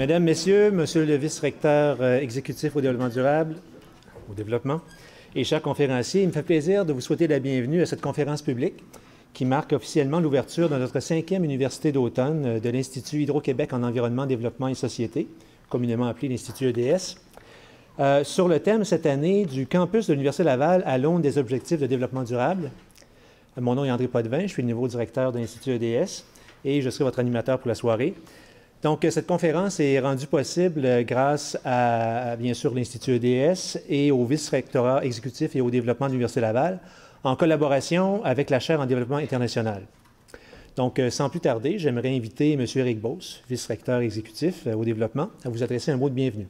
Mesdames, Messieurs, Monsieur le vice-recteur exécutif au développement et chers conférenciers, il me fait plaisir de vous souhaiter la bienvenue à cette conférence publique qui marque officiellement l'ouverture de notre 5e université d'automne de l'Institut Hydro-Québec en environnement, développement et société, communément appelé l'Institut EDS, sur le thème cette année du campus de l'Université Laval à l'aune des objectifs de développement durable. Mon nom est André Potvin, je suis le nouveau directeur de l'Institut EDS et je serai votre animateur pour la soirée. Donc, cette conférence est rendue possible grâce à, bien sûr, l'Institut EDS et au vice-rectorat exécutif et au développement de l'Université Laval, en collaboration avec la chaire en développement international. Donc, sans plus tarder, j'aimerais inviter M. Éric Beauce, vice-recteur exécutif au développement, à vous adresser un mot de bienvenue.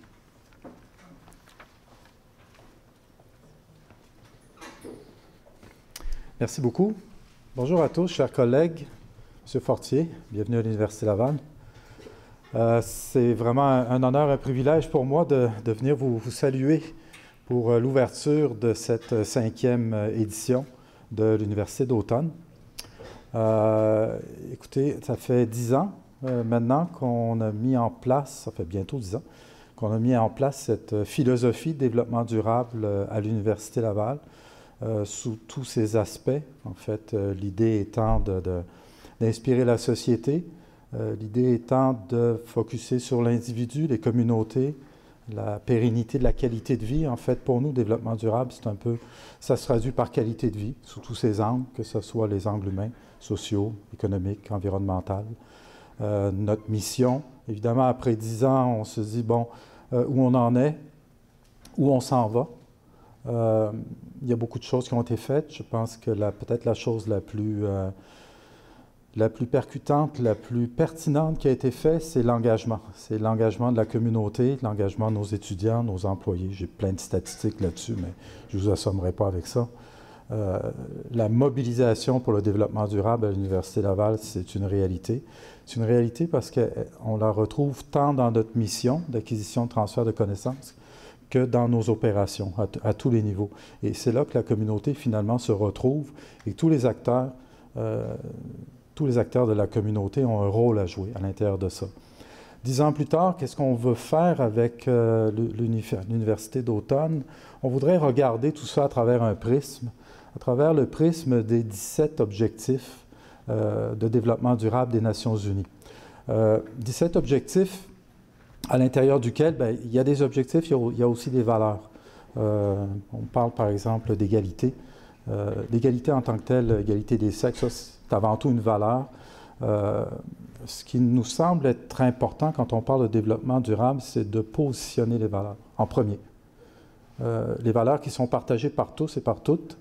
Merci beaucoup. Bonjour à tous, chers collègues. M. Fortier, bienvenue à l'Université Laval. C'est vraiment un honneur, un privilège pour moi de venir vous saluer pour l'ouverture de cette 5e édition de l'Université d'automne. Écoutez, ça fait 10 ans maintenant qu'on a mis en place, ça fait bientôt 10 ans, qu'on a mis en place cette philosophie de développement durable à l'Université Laval sous tous ses aspects. En fait, l'idée étant d'inspirer la société, l'idée étant de focusser sur l'individu, les communautés, la pérennité de la qualité de vie. En fait, pour nous, développement durable, c'est un peu, ça se traduit par qualité de vie, sous tous ces angles, que ce soit les angles humains, sociaux, économiques, environnementaux. Notre mission, évidemment, après 10 ans, on se dit, bon, où on en est, où on s'en va. Il y a beaucoup de choses qui ont été faites. Je pense que peut-être la chose la plus percutante, la plus pertinente qui a été faite, c'est l'engagement. C'est l'engagement de la communauté, l'engagement de nos étudiants, nos employés. J'ai plein de statistiques là-dessus, mais je ne vous assommerai pas avec ça. La mobilisation pour le développement durable à l'Université Laval, c'est une réalité. C'est une réalité parce qu'on la retrouve tant dans notre mission d'acquisition de transfert de connaissances que dans nos opérations, à tous les niveaux. Et c'est là que la communauté, finalement, se retrouve et tous les acteurs de la communauté ont un rôle à jouer à l'intérieur de ça. 10 ans plus tard, qu'est-ce qu'on veut faire avec l'Université d'automne? On voudrait regarder tout ça à travers un prisme, à travers le prisme des 17 objectifs de développement durable des Nations unies. 17 objectifs à l'intérieur duquel, bien, il y a des objectifs, il y a aussi des valeurs. On parle par exemple d'égalité. L'égalité en tant que telle, l'égalité des sexes, ça, c'est avant tout une valeur. Ce qui nous semble être important quand on parle de développement durable, c'est de positionner les valeurs en premier. Les valeurs qui sont partagées par tous et par toutes.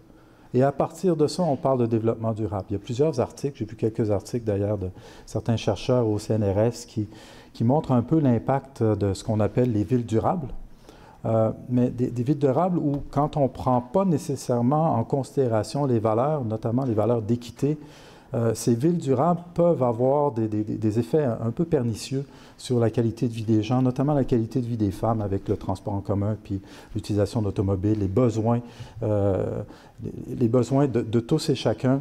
Et à partir de ça, on parle de développement durable. Il y a plusieurs articles, j'ai vu quelques articles d'ailleurs de certains chercheurs au CNRS qui montrent un peu l'impact de ce qu'on appelle les villes durables. Mais des villes durables où, quand on ne prend pas nécessairement en considération les valeurs, notamment les valeurs d'équité, ces villes durables peuvent avoir des effets un peu pernicieux sur la qualité de vie des gens, notamment la qualité de vie des femmes avec le transport en commun, puis l'utilisation d'automobiles, les besoins de tous et chacun.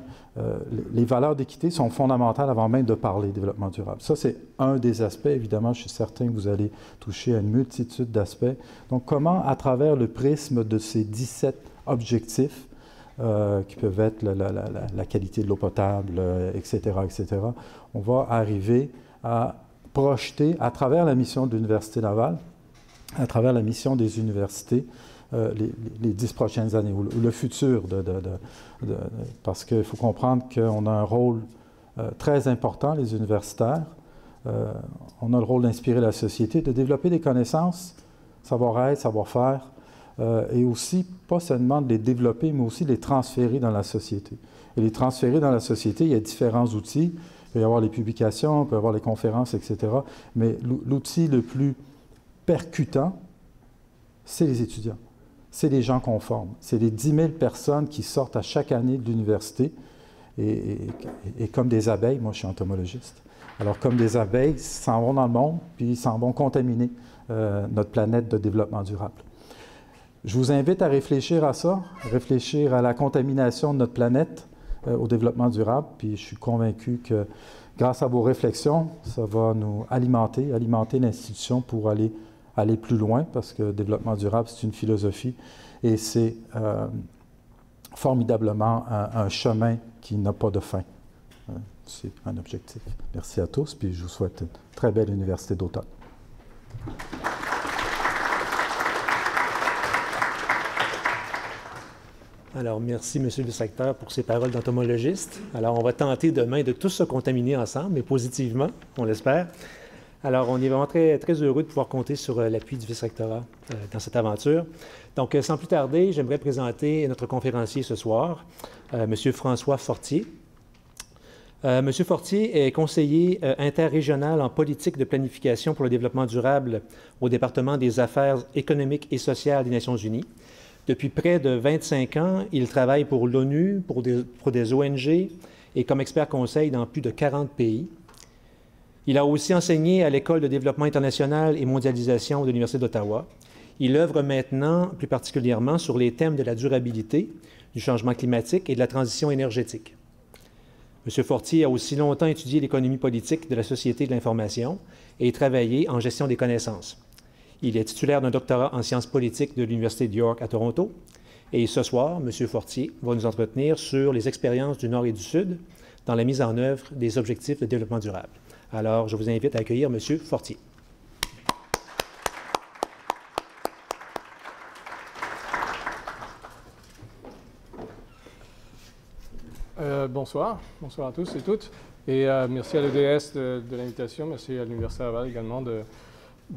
Les valeurs d'équité sont fondamentales avant même de parler développement durable. Ça, c'est un des aspects. Évidemment, je suis certain que vous allez toucher à une multitude d'aspects. Donc, comment, à travers le prisme de ces 17 objectifs, qui peuvent être la qualité de l'eau potable, etc., on va arriver à projeter, à travers la mission de l'Université Laval, à travers la mission des universités, les 10 prochaines années, ou le futur, parce qu'il faut comprendre qu'on a un rôle très important, les universitaires. On a le rôle d'inspirer la société, de développer des connaissances, savoir-être, savoir-faire, et aussi, pas seulement de les développer, mais aussi de les transférer dans la société. Et les transférer dans la société, il y a différents outils. Il peut y avoir les publications, il peut y avoir les conférences, etc. Mais l'outil le plus percutant, c'est les étudiants. C'est les gens qu'on forme. C'est les 10 000 personnes qui sortent à chaque année de l'université. Et comme des abeilles, moi je suis entomologiste, alors comme des abeilles, ils s'en vont dans le monde, puis ils s'en vont contaminer notre planète de développement durable. Je vous invite à réfléchir à ça, réfléchir à la contamination de notre planète au développement durable, puis je suis convaincu que Grâce à vos réflexions, ça va nous alimenter l'institution pour aller plus loin, parce que le développement durable, c'est une philosophie et c'est formidablement un chemin qui n'a pas de fin. C'est un objectif. Merci à tous, puis je vous souhaite une très belle université d'automne. Alors, merci, M. le vice-recteur, pour ces paroles d'entomologiste. Alors, on va tenter demain de tous se contaminer ensemble, mais positivement, on l'espère. Alors, on est vraiment très, très heureux de pouvoir compter sur l'appui du vice-rectorat dans cette aventure. Donc, sans plus tarder, j'aimerais présenter notre conférencier ce soir, M. François Fortier. M. Fortier est conseiller interrégional en politique de planification pour le développement durable au département des affaires économiques et sociales des Nations unies. Depuis près de 25 ans, il travaille pour l'ONU, pour des ONG et comme expert conseil dans plus de 40 pays. Il a aussi enseigné à l'École de développement international et mondialisation de l'Université d'Ottawa. Il œuvre maintenant plus particulièrement sur les thèmes de la durabilité, du changement climatique et de la transition énergétique. M. Fortier a aussi longtemps étudié l'économie politique de la société de l'information et travaillé en gestion des connaissances. Il est titulaire d'un doctorat en sciences politiques de l'Université de York à Toronto. Et ce soir, M. Fortier va nous entretenir sur les expériences du Nord et du Sud dans la mise en œuvre des objectifs de développement durable. Alors, je vous invite à accueillir M. Fortier. Bonsoir à tous et toutes. Et merci à l'EDS de l'invitation, merci à l'Université Laval également de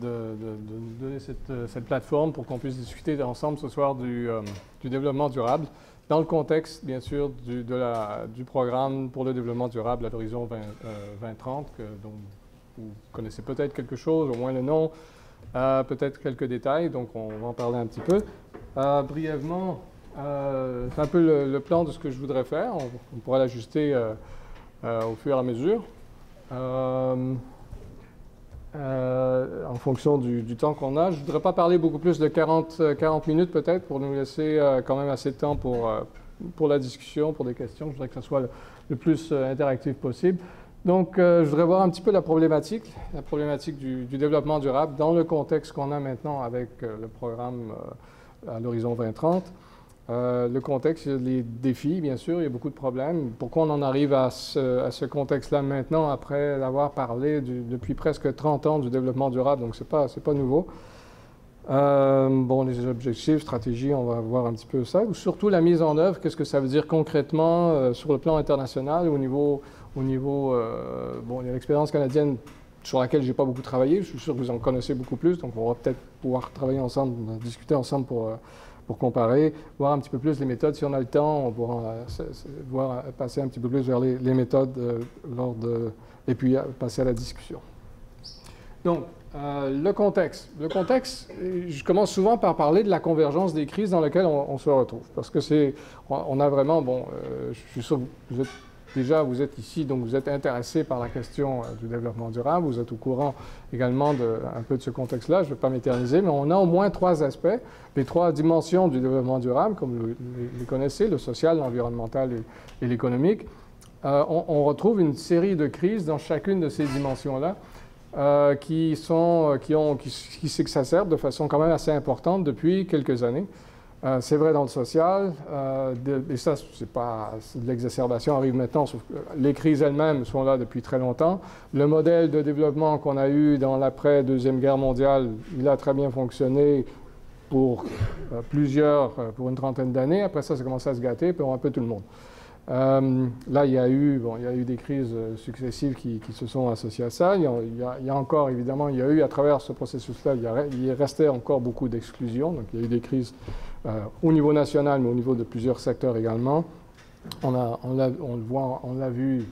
nous donner cette plateforme pour qu'on puisse discuter ensemble ce soir du développement durable, dans le contexte, bien sûr, du programme pour le développement durable à l'horizon 2030, dont vous connaissez peut-être quelque chose, au moins le nom, peut-être quelques détails, donc on va en parler un petit peu. Brièvement, c'est un peu le plan de ce que je voudrais faire. On pourra l'ajuster au fur et à mesure, en fonction du temps qu'on a. Je ne voudrais pas parler beaucoup plus de 40 minutes peut-être, pour nous laisser quand même assez de temps pour la discussion, pour des questions. Je voudrais que ça soit le plus interactif possible. Donc, je voudrais voir un petit peu la problématique du développement durable dans le contexte qu'on a maintenant avec le programme à l'horizon 2030. Le contexte, les défis, bien sûr, il y a beaucoup de problèmes. Pourquoi on en arrive à ce contexte-là maintenant, après avoir parlé depuis presque 30 ans du développement durable, donc c'est pas nouveau. Bon, les objectifs, stratégies, on va voir un petit peu ça. Ou surtout la mise en œuvre, qu'est-ce que ça veut dire concrètement sur le plan international, au niveau bon, il y a l'expérience canadienne sur laquelle je n'ai pas beaucoup travaillé, je suis sûr que vous en connaissez beaucoup plus, donc on va peut-être pouvoir travailler ensemble, discuter ensemble pour comparer, voir un petit peu plus les méthodes. Si on a le temps, on pourra passer un petit peu plus vers les méthodes et puis passer à la discussion. Donc, le contexte. Le contexte, je commence souvent par parler de la convergence des crises dans lesquelles on se retrouve. Parce que on a vraiment, bon, je suis sûr que vous êtes ici, donc vous êtes intéressé par la question du développement durable, vous êtes au courant également un peu de ce contexte-là, je ne vais pas m'éterniser, mais on a au moins 3 aspects, les 3 dimensions du développement durable, comme vous les connaissez, le social, l'environnemental et l'économique. On retrouve une série de crises dans chacune de ces dimensions-là qui s'exacerbent de façon quand même assez importante depuis quelques années. C'est vrai dans le social, et ça, c'est de l'exacerbation arrive maintenant, sauf que les crises elles-mêmes sont là depuis très longtemps. Le modèle de développement qu'on a eu dans l'après-Deuxième Guerre mondiale, il a très bien fonctionné pour pour une trentaine d'années. Après ça, ça a commencé à se gâter pour un peu tout le monde. Là, il y a eu des crises successives qui se sont associées à ça. Il y a encore, évidemment, il y a eu à travers ce processus-là, il restait encore beaucoup d'exclusions. Donc, il y a eu des crises au niveau national, mais au niveau de plusieurs secteurs également. On l'a vu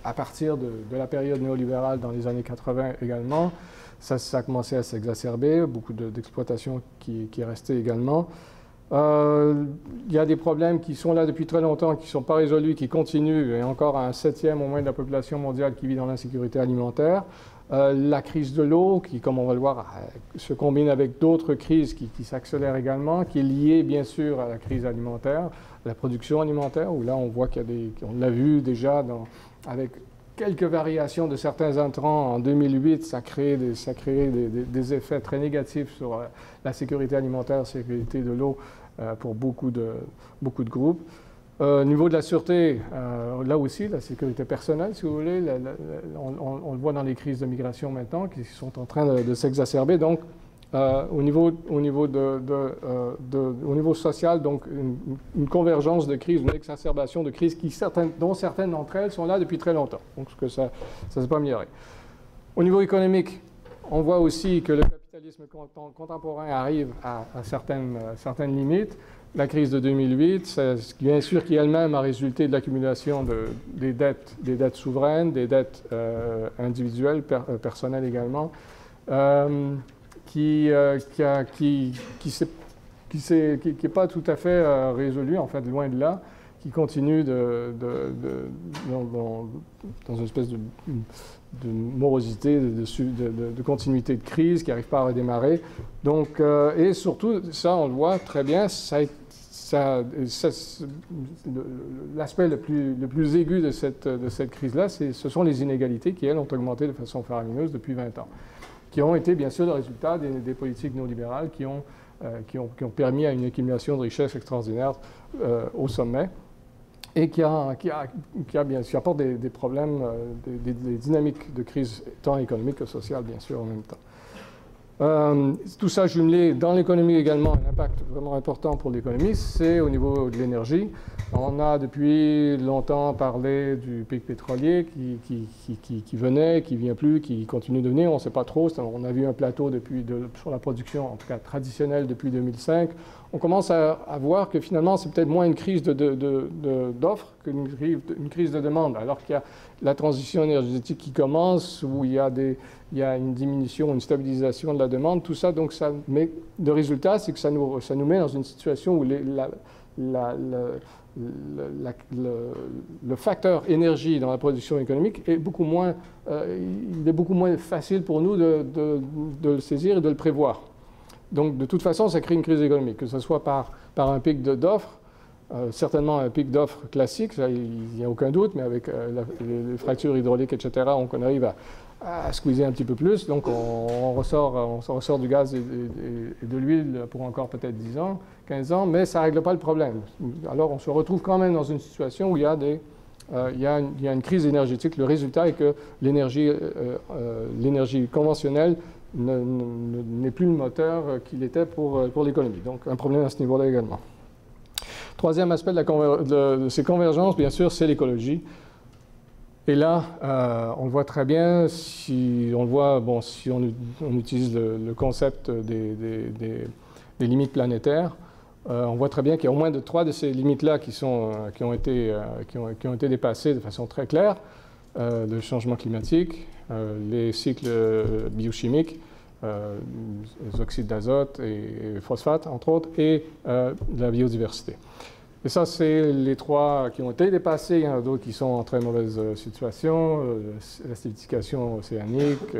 à partir de la période néolibérale dans les années 80 également. Ça a commencé à s'exacerber, beaucoup d'exploitation qui est restée également. Il y a des problèmes qui sont là depuis très longtemps, qui ne sont pas résolus, qui continuent, et encore un 7e au moins de la population mondiale qui vit dans l'insécurité alimentaire. La crise de l'eau, qui, comme on va le voir, se combine avec d'autres crises qui s'accélèrent également, qui est liée bien sûr à la crise alimentaire, à la production alimentaire, où là on voit on l'a vu déjà avec quelques variations de certains intrants en 2008, ça a créé des effets très négatifs sur la sécurité alimentaire, la sécurité de l'eau pour beaucoup de groupes. Au niveau de la sûreté, là aussi, la sécurité personnelle, si vous voulez, on le voit dans les crises de migration maintenant, qui sont en train de s'exacerber. Donc, au niveau social, donc une convergence de crises, une exacerbation de crises dont certaines d'entre elles sont là depuis très longtemps. Donc, ça ne s'est pas amélioré. Au niveau économique, on voit aussi que le capitalisme contemporain arrive à certaines limites. La crise de 2008, bien sûr, qui elle-même a résulté de l'accumulation des dettes souveraines, des dettes individuelles, personnelles également, qui n'est pas tout à fait résolu, en fait, loin de là, qui continue dans une espèce de morosité, de continuité de crise qui n'arrive pas à redémarrer. Donc, et surtout, ça, on le voit très bien, l'aspect le plus aigu de cette crise-là, ce sont les inégalités qui, elles, ont augmenté de façon faramineuse depuis 20 ans, qui ont été, bien sûr, le résultat des politiques néolibérales qui ont permis à une accumulation de richesses extraordinaires au sommet et qui apporte des problèmes, des dynamiques de crise tant économique que sociale, bien sûr, en même temps. Tout ça jumelé dans l'économie également, un impact vraiment important pour l'économie, c'est au niveau de l'énergie. On a depuis longtemps parlé du pic pétrolier qui venait, qui ne vient plus, qui continue de venir, on ne sait pas trop. On a vu un plateau sur la production, en tout cas traditionnelle, depuis 2005. On commence à voir que finalement, c'est peut-être moins une crise d'offres qu'une crise de demande, alors qu'il y a la transition énergétique qui commence, où il y a une diminution, une stabilisation de la demande, tout ça. Donc, mais le résultat, c'est que ça nous met dans une situation où le facteur énergie dans la production économique est beaucoup moins facile pour nous de le saisir et de le prévoir. Donc, de toute façon, ça crée une crise économique, que ce soit par un pic d'offres, certainement un pic d'offres classique, ça, il n'y a aucun doute, mais avec les fractures hydrauliques, etc., on arrive à squeezer un petit peu plus. Donc, on ressort du gaz et de l'huile pour encore peut-être 10 ans, 15 ans, mais ça ne règle pas le problème. Alors, on se retrouve quand même dans une situation où il y a une crise énergétique. Le résultat est que l'énergie conventionnelle n'est plus le moteur qu'il était pour l'économie. Donc, un problème à ce niveau-là également. Troisième aspect de ces convergences, bien sûr, c'est l'écologie. Et là, on le voit très bien, si on utilise le concept des limites planétaires, on voit très bien qu'il y a au moins 3 de ces limites-là qui ont été dépassées de façon très claire. Le changement climatique, les cycles biochimiques, les oxydes d'azote et phosphate, entre autres, et la biodiversité. Et ça, c'est les 3 qui ont été dépassés. Il y en a d'autres qui sont en très mauvaise situation, l'acidification océanique,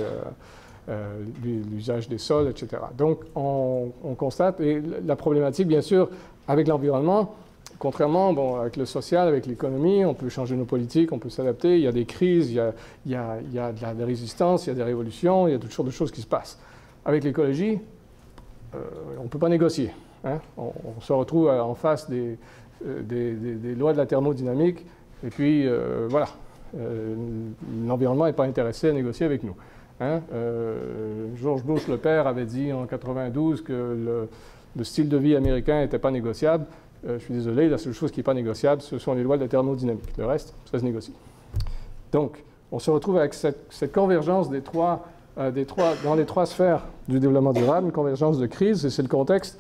l'usage des sols, etc. Donc, on constate, et la problématique, bien sûr, avec l'environnement, contrairement, avec le social, avec l'économie, on peut changer nos politiques, on peut s'adapter, il y a des crises, il y a de la résistance, il y a des révolutions, il y a toutes sortes de choses qui se passent. Avec l'écologie, on ne peut pas négocier. Hein? On se retrouve en face des lois de la thermodynamique, et puis voilà, l'environnement n'est pas intéressé à négocier avec nous. Hein? George Bush, le père, avait dit en 92 que le style de vie américain n'était pas négociable. Je suis désolé, la seule chose qui n'est pas négociable, ce sont les lois de la thermodynamique. Le reste, ça se négocie. Donc, on se retrouve avec cette convergence dans les 3 sphères du développement durable, une convergence de crise, et c'est le contexte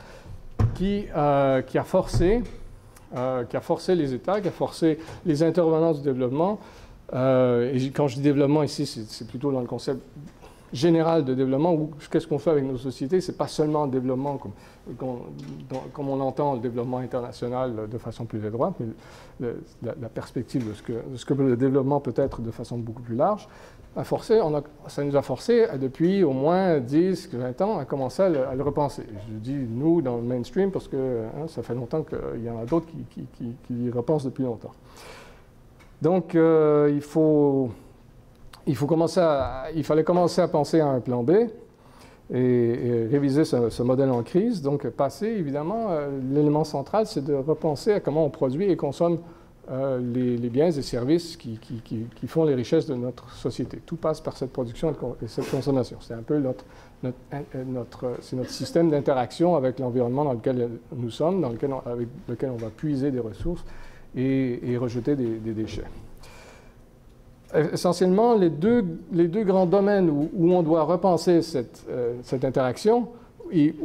qui a forcé les États, qui a forcé les intervenants du développement. Et quand je dis développement ici, c'est plutôt dans le concept général de développement, où qu'est-ce qu'on fait avec nos sociétés, c'est pas seulement le développement comme on entend le développement international de façon plus étroite, mais la perspective de ce que le développement peut être de façon beaucoup plus large. Ça nous a forcé, depuis au moins 10, 20 ans, à commencer à le repenser. Je dis nous dans le mainstream parce que ça fait longtemps qu'il y en a d'autres qui y repensent depuis longtemps. Donc, il faut il fallait commencer à penser à un plan B et réviser ce modèle en crise. Donc, passer, évidemment, l'élément central, c'est de repenser à comment on produit et consomme les biens et services qui font les richesses de notre société. Tout passe par cette production et cette consommation. C'est un peu notre système d'interaction avec l'environnement dans lequel nous sommes, avec lequel on va puiser des ressources et rejeter des déchets. Essentiellement, les deux grands domaines où on doit repenser cette interaction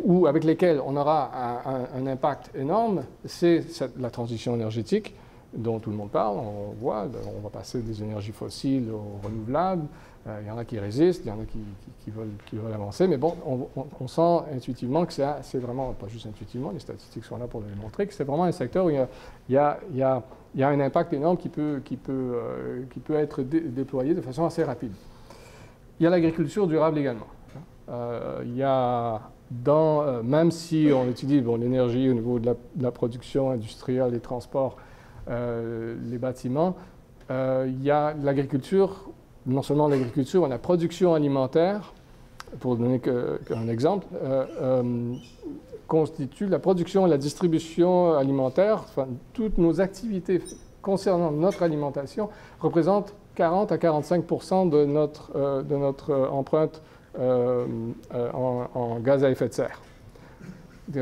ou avec lesquels on aura un impact énorme, c'est la transition énergétique dont tout le monde parle, on voit, on va passer des énergies fossiles aux renouvelables, il y en a qui résistent, il y en a qui veulent avancer, mais bon, on sent intuitivement que c'est vraiment, pas juste intuitivement, les statistiques sont là pour le démontrer, que c'est vraiment un secteur où il y a un impact énorme qui peut être déployé de façon assez rapide. Il y a l'agriculture durable également. Il y a même si on utilise l'énergie au niveau de la production industrielle, les transports, les bâtiments, il y a l'agriculture, non seulement l'agriculture, mais la production alimentaire, pour donner un exemple, constitue la production et la distribution alimentaire, enfin, toutes nos activités concernant notre alimentation représentent 40 à 45% de notre empreinte en gaz à effet de serre.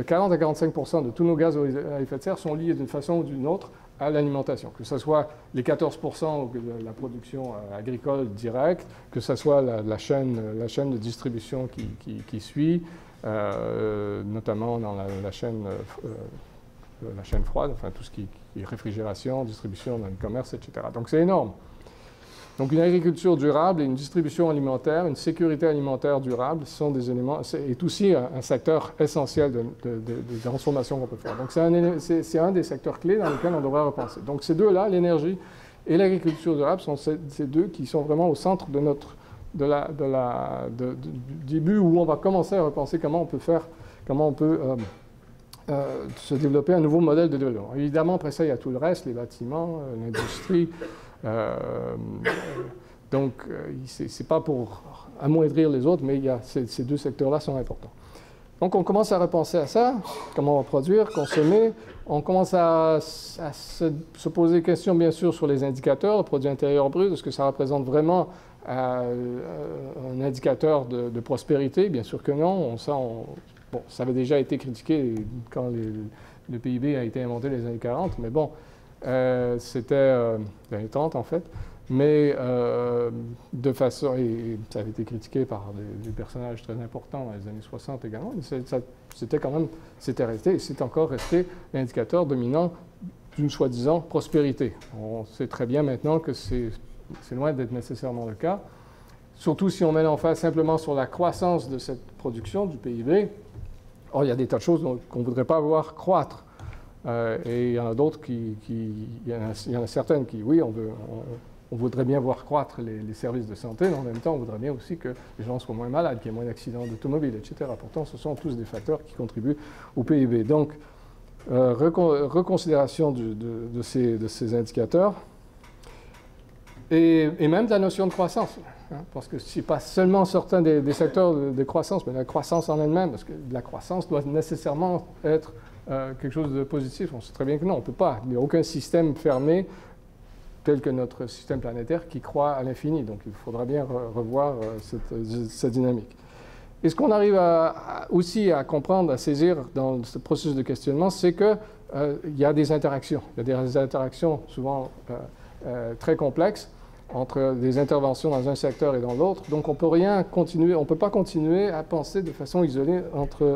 40 à 45% de tous nos gaz à effet de serre sont liés d'une façon ou d'une autre à l'alimentation, que ce soit les 14% de la production agricole directe, que ce soit la chaîne de distribution qui suit, notamment dans la chaîne froide, enfin tout ce qui est réfrigération, distribution dans le commerce, etc. Donc c'est énorme. Donc une agriculture durable et une distribution alimentaire, une sécurité alimentaire durable sont des éléments, est aussi un secteur essentiel de transformation qu'on peut faire. Donc c'est un des secteurs clés dans lesquels on devrait repenser. Donc ces deux-là, l'énergie et l'agriculture durable, sont ces deux qui sont vraiment au centre du début où on va commencer à repenser comment on peut se développer un nouveau modèle de développement. Évidemment, après ça, il y a tout le reste, les bâtiments, l'industrie. Donc, c'est pas pour amoindrir les autres, mais ces deux secteurs-là sont importants. Donc, on commence à repenser à ça, comment on va produire, consommer. On commence à se poser des questions, bien sûr, sur les indicateurs, le produit intérieur brut. Est-ce que ça représente vraiment un indicateur de prospérité? Bien sûr que non. Bon, ça avait déjà été critiqué quand le PIB a été inventé dans les années 40, mais bon, c'était dans les 30 en fait, mais de façon, et ça avait été critiqué par des personnages très importants dans les années 60 également, mais c'était resté, et c'est encore resté l'indicateur dominant d'une soi-disant prospérité. On sait très bien maintenant que c'est loin d'être nécessairement le cas, surtout si on met l'emphase simplement sur la croissance de cette production, du PIB. Or, il y a des tas de choses qu'on ne voudrait pas voir croître. Et il y en a d'autres il y en a certaines qui, oui, on voudrait bien voir croître les services de santé, mais en même temps, on voudrait bien aussi que les gens soient moins malades, qu'il y ait moins d'accidents d'automobile, etc. Pourtant, ce sont tous des facteurs qui contribuent au PIB. Donc, reconsidération de ces indicateurs et même de la notion de croissance. Parce que ce n'est pas seulement certains des secteurs de croissance, mais la croissance en elle-même, parce que la croissance doit nécessairement être quelque chose de positif. On sait très bien que non, on ne peut pas. Il n'y a aucun système fermé tel que notre système planétaire qui croît à l'infini. Donc il faudra bien revoir cette dynamique. Et ce qu'on arrive aussi à comprendre, à saisir dans ce processus de questionnement, c'est qu'il y a des interactions. Il y a des interactions souvent très complexes entre des interventions dans un secteur et dans l'autre. Donc on ne peut pas continuer à penser de façon isolée entre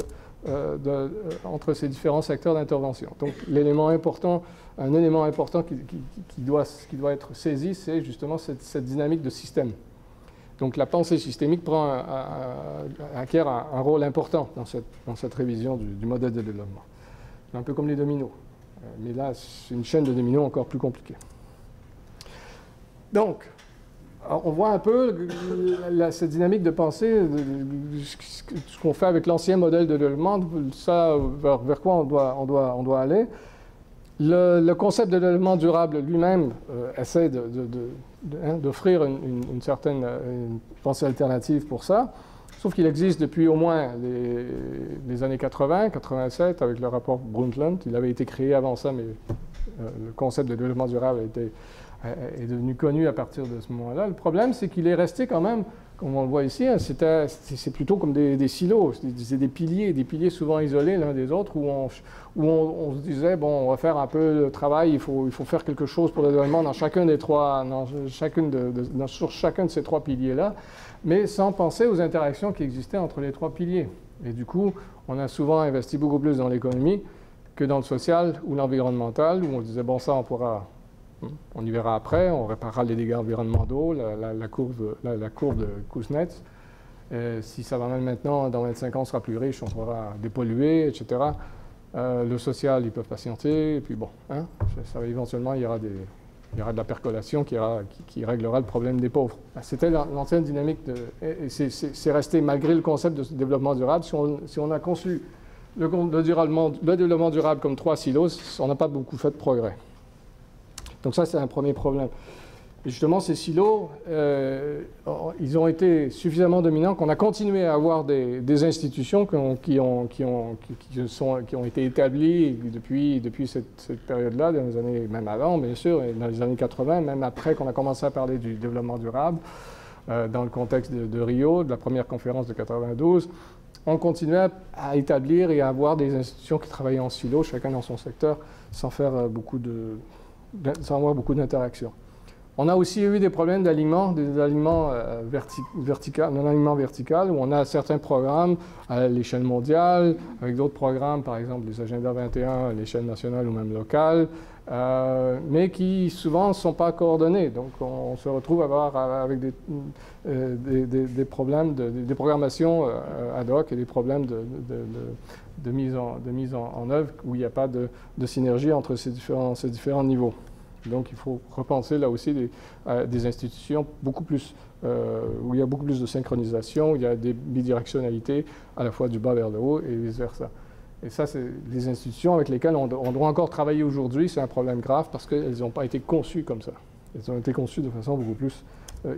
ces différents secteurs d'intervention. Donc un élément important qui doit être saisi, c'est justement cette dynamique de système. Donc la pensée systémique acquiert un rôle important dans cette révision du modèle de développement. Un peu comme les dominos. Mais là, c'est une chaîne de dominos encore plus compliquée. Donc, on voit un peu cette dynamique de pensée, ce qu'on fait avec l'ancien modèle de développement, ça, vers quoi on doit aller. Le concept de développement durable lui-même essaie d'offrir une certaine pensée alternative pour ça, sauf qu'il existe depuis au moins les années 80, 87, avec le rapport Brundtland. Il avait été créé avant ça, mais le concept de développement durable est devenu connu à partir de ce moment-là. Le problème, c'est qu'il est resté quand même, comme on le voit ici, hein, c'est plutôt comme des silos, c'est des piliers souvent isolés l'un des autres, où on se disait, bon, on va faire un peu le travail, il faut faire quelque chose pour le développement dans chacun des trois, sur chacun de ces trois piliers-là, mais sans penser aux interactions qui existaient entre les trois piliers. Et du coup, on a souvent investi beaucoup plus dans l'économie que dans le social ou l'environnemental, où on disait, bon, ça, on y verra après, on réparera les dégâts environnementaux, la courbe de Kuznets. Si ça va mal maintenant, dans 25 ans, on sera plus riche, on pourra dépolluer, etc. Le social, ils peuvent patienter, et puis bon, hein, ça va éventuellement, il y aura de la percolation qui réglera le problème des pauvres. C'était l'ancienne dynamique, et c'est resté malgré le concept de développement durable. Si on a conçu le développement durable comme trois silos, on n'a pas beaucoup fait de progrès. Donc ça, c'est un premier problème. Et justement, ces silos, ils ont été suffisamment dominants qu'on a continué à avoir des institutions qui ont été établies depuis cette période-là, dans les années, même avant, bien sûr, et dans les années 80, même après qu'on a commencé à parler du développement durable, dans le contexte de Rio, de la première conférence de 92, on continuait à établir et à avoir des institutions qui travaillaient en silo, chacun dans son secteur, sans avoir beaucoup d'interactions. On a aussi eu des problèmes d'alignement, des alignements vertical, où on a certains programmes à l'échelle mondiale, avec d'autres programmes, par exemple les agendas 21 à l'échelle nationale ou même locale, mais qui souvent ne sont pas coordonnés. Donc on se retrouve avec des problèmes, des programmations ad hoc et des problèmes de mise en œuvre où il n'y a pas de synergie entre ces différents niveaux. Donc il faut repenser là aussi des institutions beaucoup plus, où il y a beaucoup plus de synchronisation, où il y a des bidirectionnalités à la fois du bas vers le haut et vice-versa. Et ça, c'est les institutions avec lesquelles on doit encore travailler aujourd'hui. C'est un problème grave parce qu'elles n'ont pas été conçues comme ça. Elles ont été conçues de façon beaucoup plus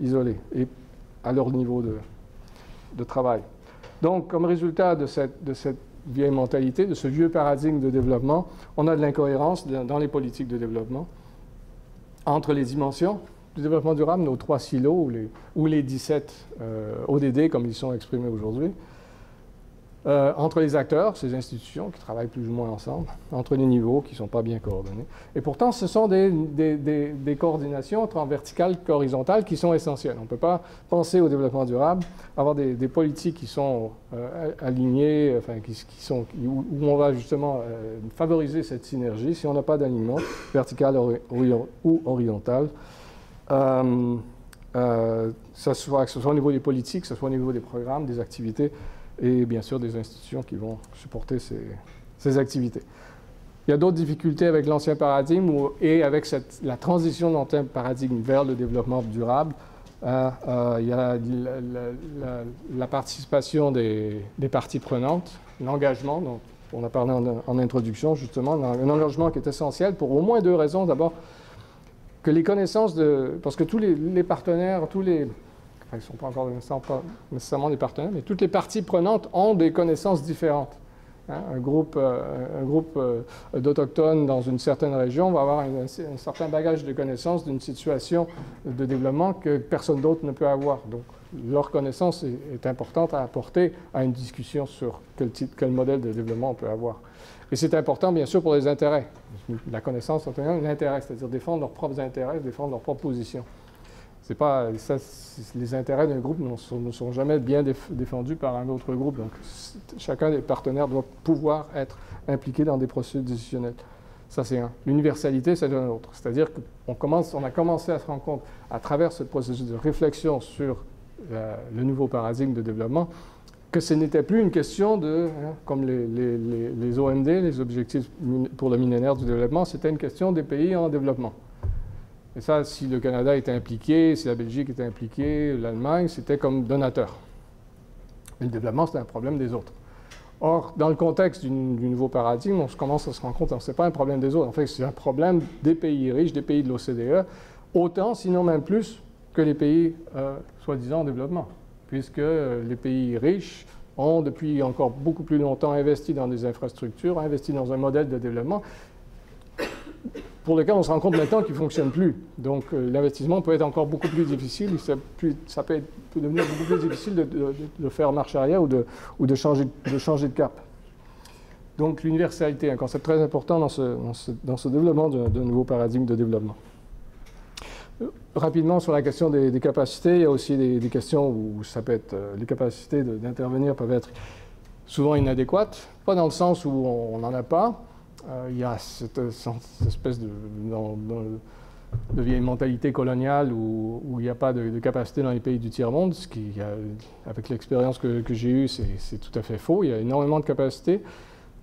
isolée et à leur niveau de travail. Donc, comme résultat de cette vieille mentalité, de ce vieux paradigme de développement, on a de l'incohérence dans les politiques de développement entre les dimensions du développement durable, nos trois silos ou les 17 ODD comme ils sont exprimés aujourd'hui, entre les acteurs, ces institutions qui travaillent plus ou moins ensemble, entre les niveaux qui ne sont pas bien coordonnés. Et pourtant, ce sont des coordinations tant verticales qu'horizontales qui sont essentielles. On ne peut pas penser au développement durable, avoir des politiques qui sont alignées, enfin, où on va justement favoriser cette synergie si on n'a pas d'alignement vertical ou horizontal. Que ce soit au niveau des politiques, que ce soit au niveau des programmes, des activités, et bien sûr des institutions qui vont supporter ces activités. Il y a d'autres difficultés avec l'ancien paradigme et avec la transition de l'ancien paradigme vers le développement durable. Il y a la participation des parties prenantes, l'engagement dont on a parlé en introduction justement, un engagement qui est essentiel pour au moins deux raisons. D'abord, que les connaissances parce que tous les partenaires, ils ne sont pas encore nécessairement des partenaires, mais toutes les parties prenantes ont des connaissances différentes. Hein, un groupe d'Autochtones dans une certaine région va avoir un certain bagage de connaissances d'une situation de développement que personne d'autre ne peut avoir. Donc, leur connaissance est importante à apporter à une discussion sur quel modèle de développement on peut avoir. Et c'est important, bien sûr, pour les intérêts. La connaissance, l'intérêt, c'est-à-dire défendre leurs propres intérêts, défendre leurs propres positions. Les intérêts d'un groupe ne sont jamais bien défendus par un autre groupe. Donc, chacun des partenaires doit pouvoir être impliqué dans des processus décisionnels. Ça, c'est un. L'universalité, c'est un autre. C'est-à-dire qu'on a commencé à se rendre compte, à travers ce processus de réflexion sur le nouveau paradigme de développement, que ce n'était plus une question comme les OMD, les objectifs pour le millénaire du développement, c'était une question des pays en développement. Et ça, si le Canada était impliqué, si la Belgique était impliquée, l'Allemagne, c'était comme donateur. Et le développement, c'était un problème des autres. Or, dans le contexte du nouveau paradigme, on commence à se rendre compte que ce n'est pas un problème des autres. En fait, c'est un problème des pays riches, des pays de l'OCDE, autant, sinon même plus, que les pays soi-disant en développement. Puisque les pays riches ont, depuis encore beaucoup plus longtemps, investi dans des infrastructures, investi dans un modèle de développement pour lequel on se rend compte maintenant qu'il ne fonctionne plus. Donc, l'investissement peut être encore beaucoup plus difficile, ça peut devenir beaucoup plus difficile de faire marche arrière ou de changer de cap. Donc, l'universalité, un concept très important dans ce développement d'un nouveau paradigme de développement. Rapidement, sur la question des capacités, il y a aussi des questions où ça peut être, les capacités d'intervenir peuvent être souvent inadéquates, pas dans le sens où on n'en a pas. Il y a cette espèce de vieille mentalité coloniale où il n'y a pas de capacité dans les pays du tiers-monde, ce qui, avec l'expérience que j'ai eue, c'est tout à fait faux. Il y a énormément de capacités.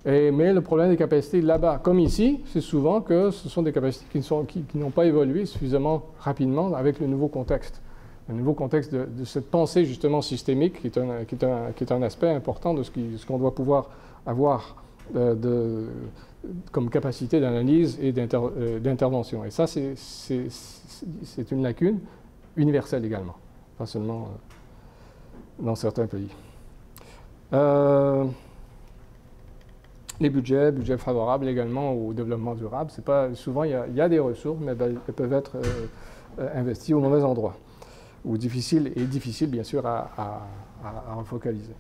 Mais le problème des capacités là-bas, comme ici, c'est souvent que ce sont des capacités qui n'ont pas évolué suffisamment rapidement avec le nouveau contexte. Le nouveau contexte de cette pensée justement systémique qui est un aspect important de ce qu'on doit pouvoir avoir comme capacité d'analyse et d'intervention. Et ça, c'est une lacune universelle également, pas seulement dans certains pays. Les budgets favorables également au développement durable. C'est pas, souvent, il y a des ressources, mais elles peuvent être investies au mauvais endroit, ou difficiles bien sûr à refocaliser.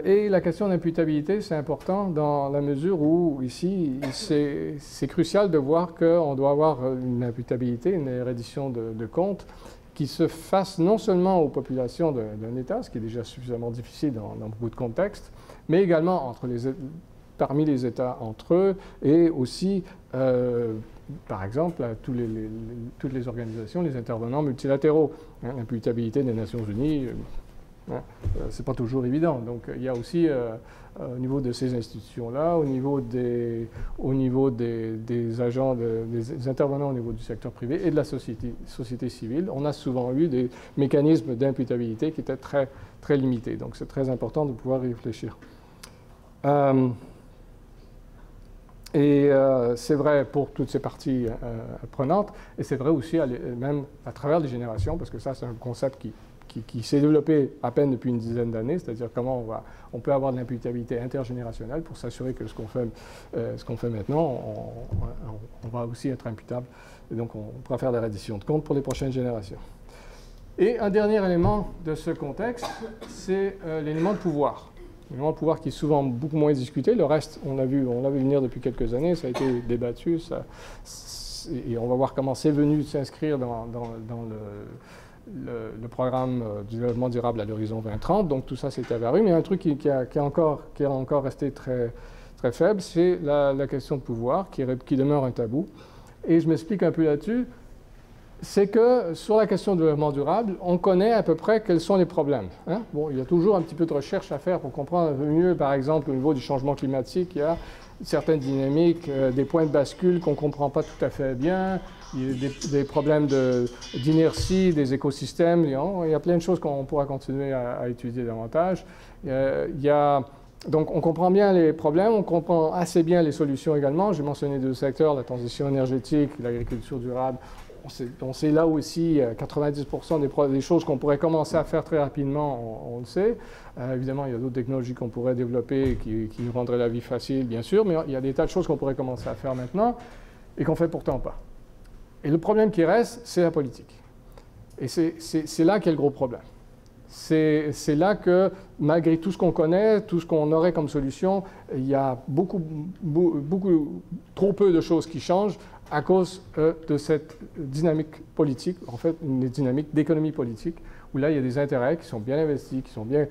Et la question d'imputabilité, c'est important dans la mesure où, ici, c'est crucial de voir qu'on doit avoir une imputabilité, une reddition de comptes qui se fasse non seulement aux populations d'un État, ce qui est déjà suffisamment difficile dans beaucoup de contextes, mais également parmi les États entre eux et aussi, par exemple, à toutes les organisations, les intervenants multilatéraux. L'imputabilité des Nations Unies, c'est pas toujours évident. Donc, il y a aussi, au niveau de ces institutions-là, au niveau des agents, des intervenants au niveau du secteur privé et de la société civile, on a souvent eu des mécanismes d'imputabilité qui étaient très, très limités. Donc, c'est très important de pouvoir y réfléchir. C'est vrai pour toutes ces parties prenantes, et c'est vrai aussi même à travers les générations, parce que ça, c'est un concept qui s'est développé à peine depuis une dizaine d'années, c'est-à-dire comment on peut avoir de l'imputabilité intergénérationnelle pour s'assurer que ce qu'on fait maintenant, on va aussi être imputable, et donc on pourra faire des redditions de comptes pour les prochaines générations. Et un dernier élément de ce contexte, c'est l'élément de pouvoir. L'élément de pouvoir qui est souvent beaucoup moins discuté. Le reste, on l'a vu venir depuis quelques années, ça a été débattu, et on va voir comment c'est venu s'inscrire dans le programme du développement durable à l'horizon 2030. Donc tout ça, c'est apparu. Mais un truc qui est encore resté très, très faible, c'est la question de pouvoir, qui demeure un tabou. Et je m'explique un peu là-dessus. C'est que sur la question du développement durable, on connaît à peu près quels sont les problèmes. Bon, il y a toujours un petit peu de recherche à faire pour comprendre un peu mieux, par exemple, au niveau du changement climatique, il y a certaines dynamiques, des points de bascule qu'on ne comprend pas tout à fait bien, il y a des problèmes d'inertie des écosystèmes, il y a plein de choses qu'on pourra continuer à étudier davantage. Donc on comprend bien les problèmes, on comprend assez bien les solutions également. J'ai mentionné deux secteurs, la transition énergétique, l'agriculture durable. On sait là aussi 90% des choses qu'on pourrait commencer à faire très rapidement, on le sait. Évidemment, il y a d'autres technologies qu'on pourrait développer qui rendraient la vie facile, bien sûr, mais il y a des tas de choses qu'on pourrait commencer à faire maintenant et qu'on ne fait pourtant pas. Et le problème qui reste, c'est la politique. Et c'est là qu'est le gros problème. C'est là que, malgré tout ce qu'on connaît, tout ce qu'on aurait comme solution, il y a beaucoup trop peu de choses qui changent à cause de cette dynamique politique, en fait, une dynamique d'économie politique, où là, il y a des intérêts qui sont bien investis, qui sont bien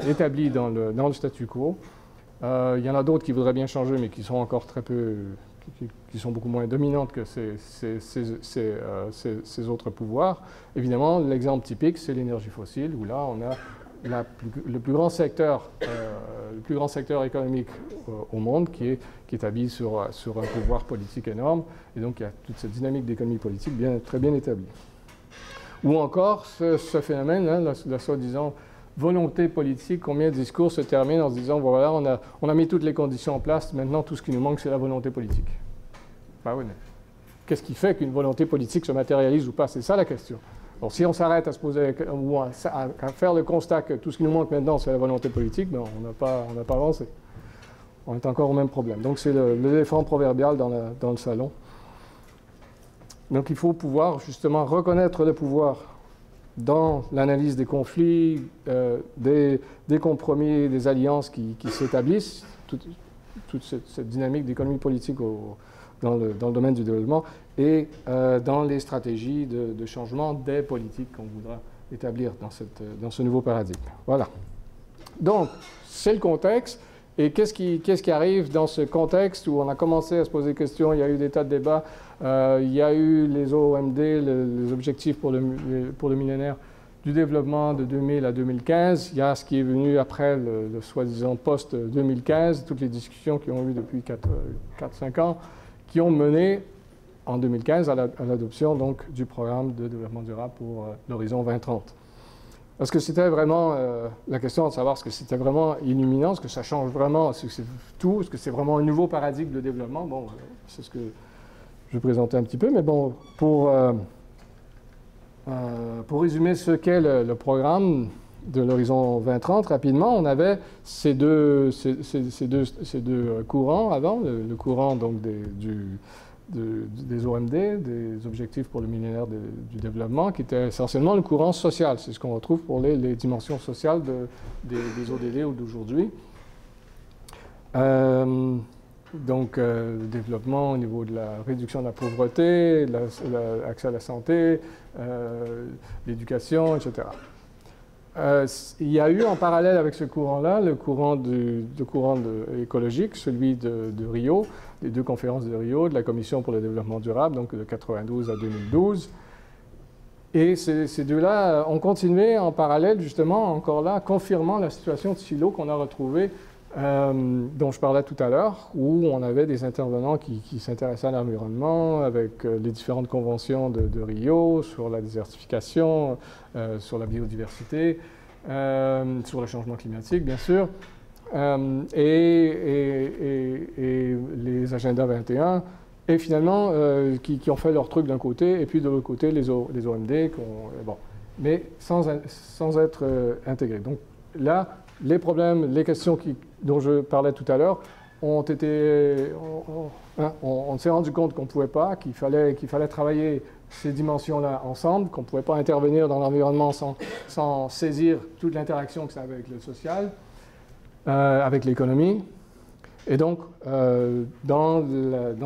établis dans le statu quo. Il y en a d'autres qui voudraient bien changer, mais qui sont encore très peu, qui sont beaucoup moins dominantes que ces autres pouvoirs. Évidemment, l'exemple typique, c'est l'énergie fossile, où là, on a le plus grand secteur économique au monde qui est établi sur un pouvoir politique énorme. Et donc, il y a toute cette dynamique d'économie politique très bien établie. Ou encore, ce phénomène, la soi-disant volonté politique, combien de discours se terminent en se disant, voilà, on a mis toutes les conditions en place, maintenant tout ce qui nous manque, c'est la volonté politique. Ben oui, mais qu'est-ce qui fait qu'une volonté politique se matérialise ou pas? C'est ça la question. Alors, si on s'arrête à se poser, ou à faire le constat que tout ce qui nous manque maintenant, c'est la volonté politique, ben, on n'a pas avancé. On est encore au même problème. Donc, c'est l'éléphant proverbial dans le salon. Donc, il faut pouvoir, justement, reconnaître le pouvoir dans l'analyse des conflits, des compromis, des alliances qui s'établissent, toute cette dynamique d'économie politique dans le domaine du développement, et dans les stratégies de changement des politiques qu'on voudra établir dans ce nouveau paradigme. Voilà. Donc, c'est le contexte. Et qu'est-ce qui arrive dans ce contexte où on a commencé à se poser des questions, il y a eu des tas de débats, il y a eu les OMD, les objectifs pour le millénaire du développement de 2000 à 2015, il y a ce qui est venu après le soi-disant post-2015, toutes les discussions qui ont eu depuis 4-5 ans, qui ont mené en 2015 à l'adoption donc du programme de développement durable pour l'horizon 2030. Est-ce que c'était vraiment la question de savoir ce que c'était vraiment illuminant, est-ce que ça change vraiment, est-ce que c'est tout, est-ce que c'est vraiment un nouveau paradigme de développement? Bon, c'est ce que je vais présenter un petit peu, mais bon, pour résumer ce qu'est le programme de l'horizon 2030, rapidement, on avait ces deux courants avant, le courant donc des OMD, des objectifs pour le millénaire du développement, qui était essentiellement le courant social. C'est ce qu'on retrouve pour les dimensions sociales des ODD d'aujourd'hui. Donc, le développement au niveau de la réduction de la pauvreté, l'accès à la santé, l'éducation, etc. Il y a eu en parallèle avec ce courant-là le courant écologique, celui de Rio, les deux conférences de Rio, de la Commission pour le développement durable, donc de 92 à 2012. Et ces deux-là ont continué en parallèle, justement, encore là, confirmant la situation de silo qu'on a retrouvée, dont je parlais tout à l'heure, où on avait des intervenants qui s'intéressaient à l'environnement, avec les différentes conventions de Rio, sur la désertification, sur la biodiversité, sur le changement climatique, bien sûr, et les agendas 21, et finalement, qui ont fait leur truc d'un côté, et puis de l'autre côté, les OMD, bon, mais sans être intégrés. Donc là, les problèmes, les questions dont je parlais tout à l'heure, on s'est rendu compte qu'on ne pouvait pas, qu'il fallait travailler ces dimensions-là ensemble, qu'on ne pouvait pas intervenir dans l'environnement sans saisir toute l'interaction que ça avait avec le social, avec l'économie. Et donc, dans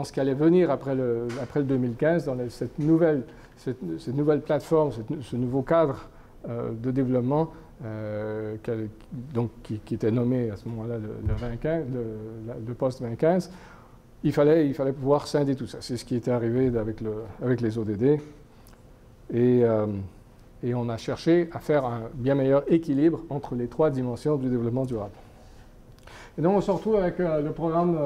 ce qui allait venir après le 2015, dans cette nouvelle plateforme, ce nouveau cadre de développement, qui était nommé à ce moment-là le post-2015, il fallait pouvoir scinder tout ça. C'est ce qui était arrivé avec les ODD. Et on a cherché à faire un bien meilleur équilibre entre les trois dimensions du développement durable. Et donc on se retrouve avec le programme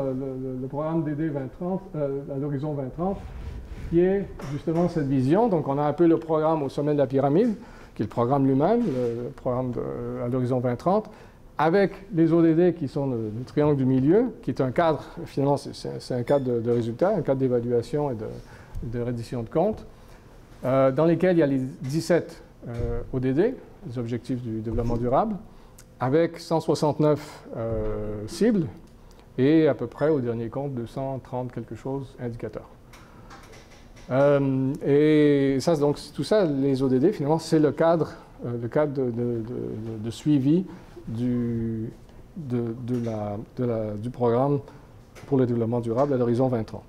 DD 2030, à l'horizon 2030, qui est justement cette vision. Donc on a un peu le programme au sommet de la pyramide, qui est le programme lui-même, le programme à l'horizon 2030, avec les ODD qui sont le triangle du milieu, qui est un cadre, finalement c'est un cadre de résultats, un cadre d'évaluation et de reddition de comptes, dans lesquels il y a les 17 ODD, les objectifs du développement durable, avec 169 cibles et à peu près, au dernier compte, 230 quelque chose indicateurs. Et ça, donc, tout ça, les ODD, finalement, c'est le cadre de suivi du programme pour le développement durable à l'horizon 2030.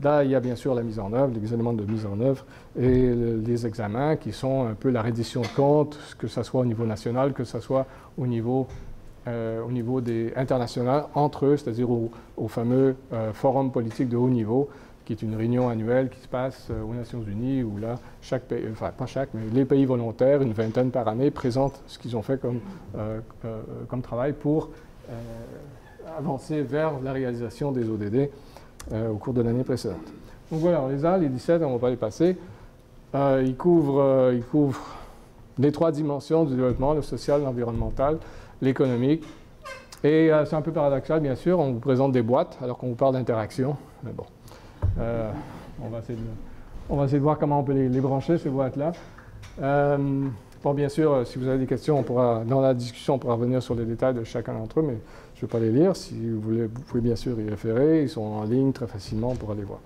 Là, il y a bien sûr la mise en œuvre, les éléments de mise en œuvre et les examens qui sont un peu la reddition de comptes, que ce soit au niveau national, que ce soit au niveau des international entre eux, c'est-à-dire au fameux forum politique de haut niveau, qui est une réunion annuelle qui se passe aux Nations Unies, où là, chaque pays, enfin pas chaque, mais les pays volontaires, une vingtaine par année, présentent ce qu'ils ont fait comme travail pour avancer vers la réalisation des ODD au cours de l'année précédente. Donc voilà, on les a, les 17, on ne va pas les passer. Ils couvrent les trois dimensions du développement, le social, l'environnemental, l'économique. Et c'est un peu paradoxal, bien sûr, on vous présente des boîtes alors qu'on vous parle d'interaction. Mais bon, on va essayer de voir comment on peut les brancher, ces boîtes-là. Bon, bien sûr, si vous avez des questions, dans la discussion, on pourra revenir sur les détails de chacun d'entre eux, mais je ne vais pas les lire. Si vous voulez, vous pouvez bien sûr y référer. Ils sont en ligne très facilement pour aller voir.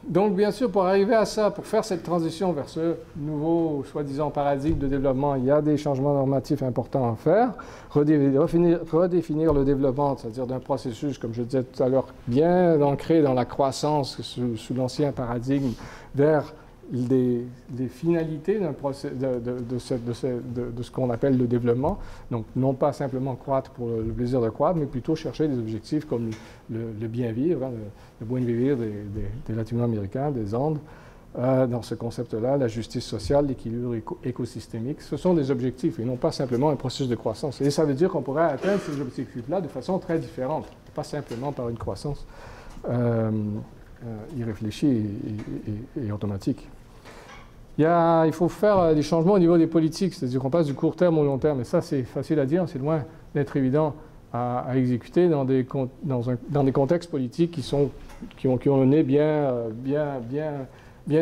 Donc, bien sûr, pour arriver à ça, pour faire cette transition vers ce nouveau, soi-disant, paradigme de développement, il y a des changements normatifs importants à faire. Redéfinir le développement, c'est-à-dire d'un processus, comme je disais tout à l'heure, bien ancré dans la croissance sous l'ancien paradigme, vers des finalités de ce qu'on appelle le développement. Donc, non pas simplement croître pour le plaisir de croître, mais plutôt chercher des objectifs comme le bien vivre, hein, le bien vivre des Latino-Américains, des Andes. Dans ce concept-là, la justice sociale, l'équilibre écosystémique, ce sont des objectifs et non pas simplement un processus de croissance. Et ça veut dire qu'on pourrait atteindre ces objectifs-là de façon très différente, pas simplement par une croissance irréfléchie et automatique. Il faut faire des changements au niveau des politiques, c'est-à-dire qu'on passe du court terme au long terme. Et ça, c'est facile à dire, c'est loin d'être évident à exécuter dans des contextes politiques qui ont le nez bien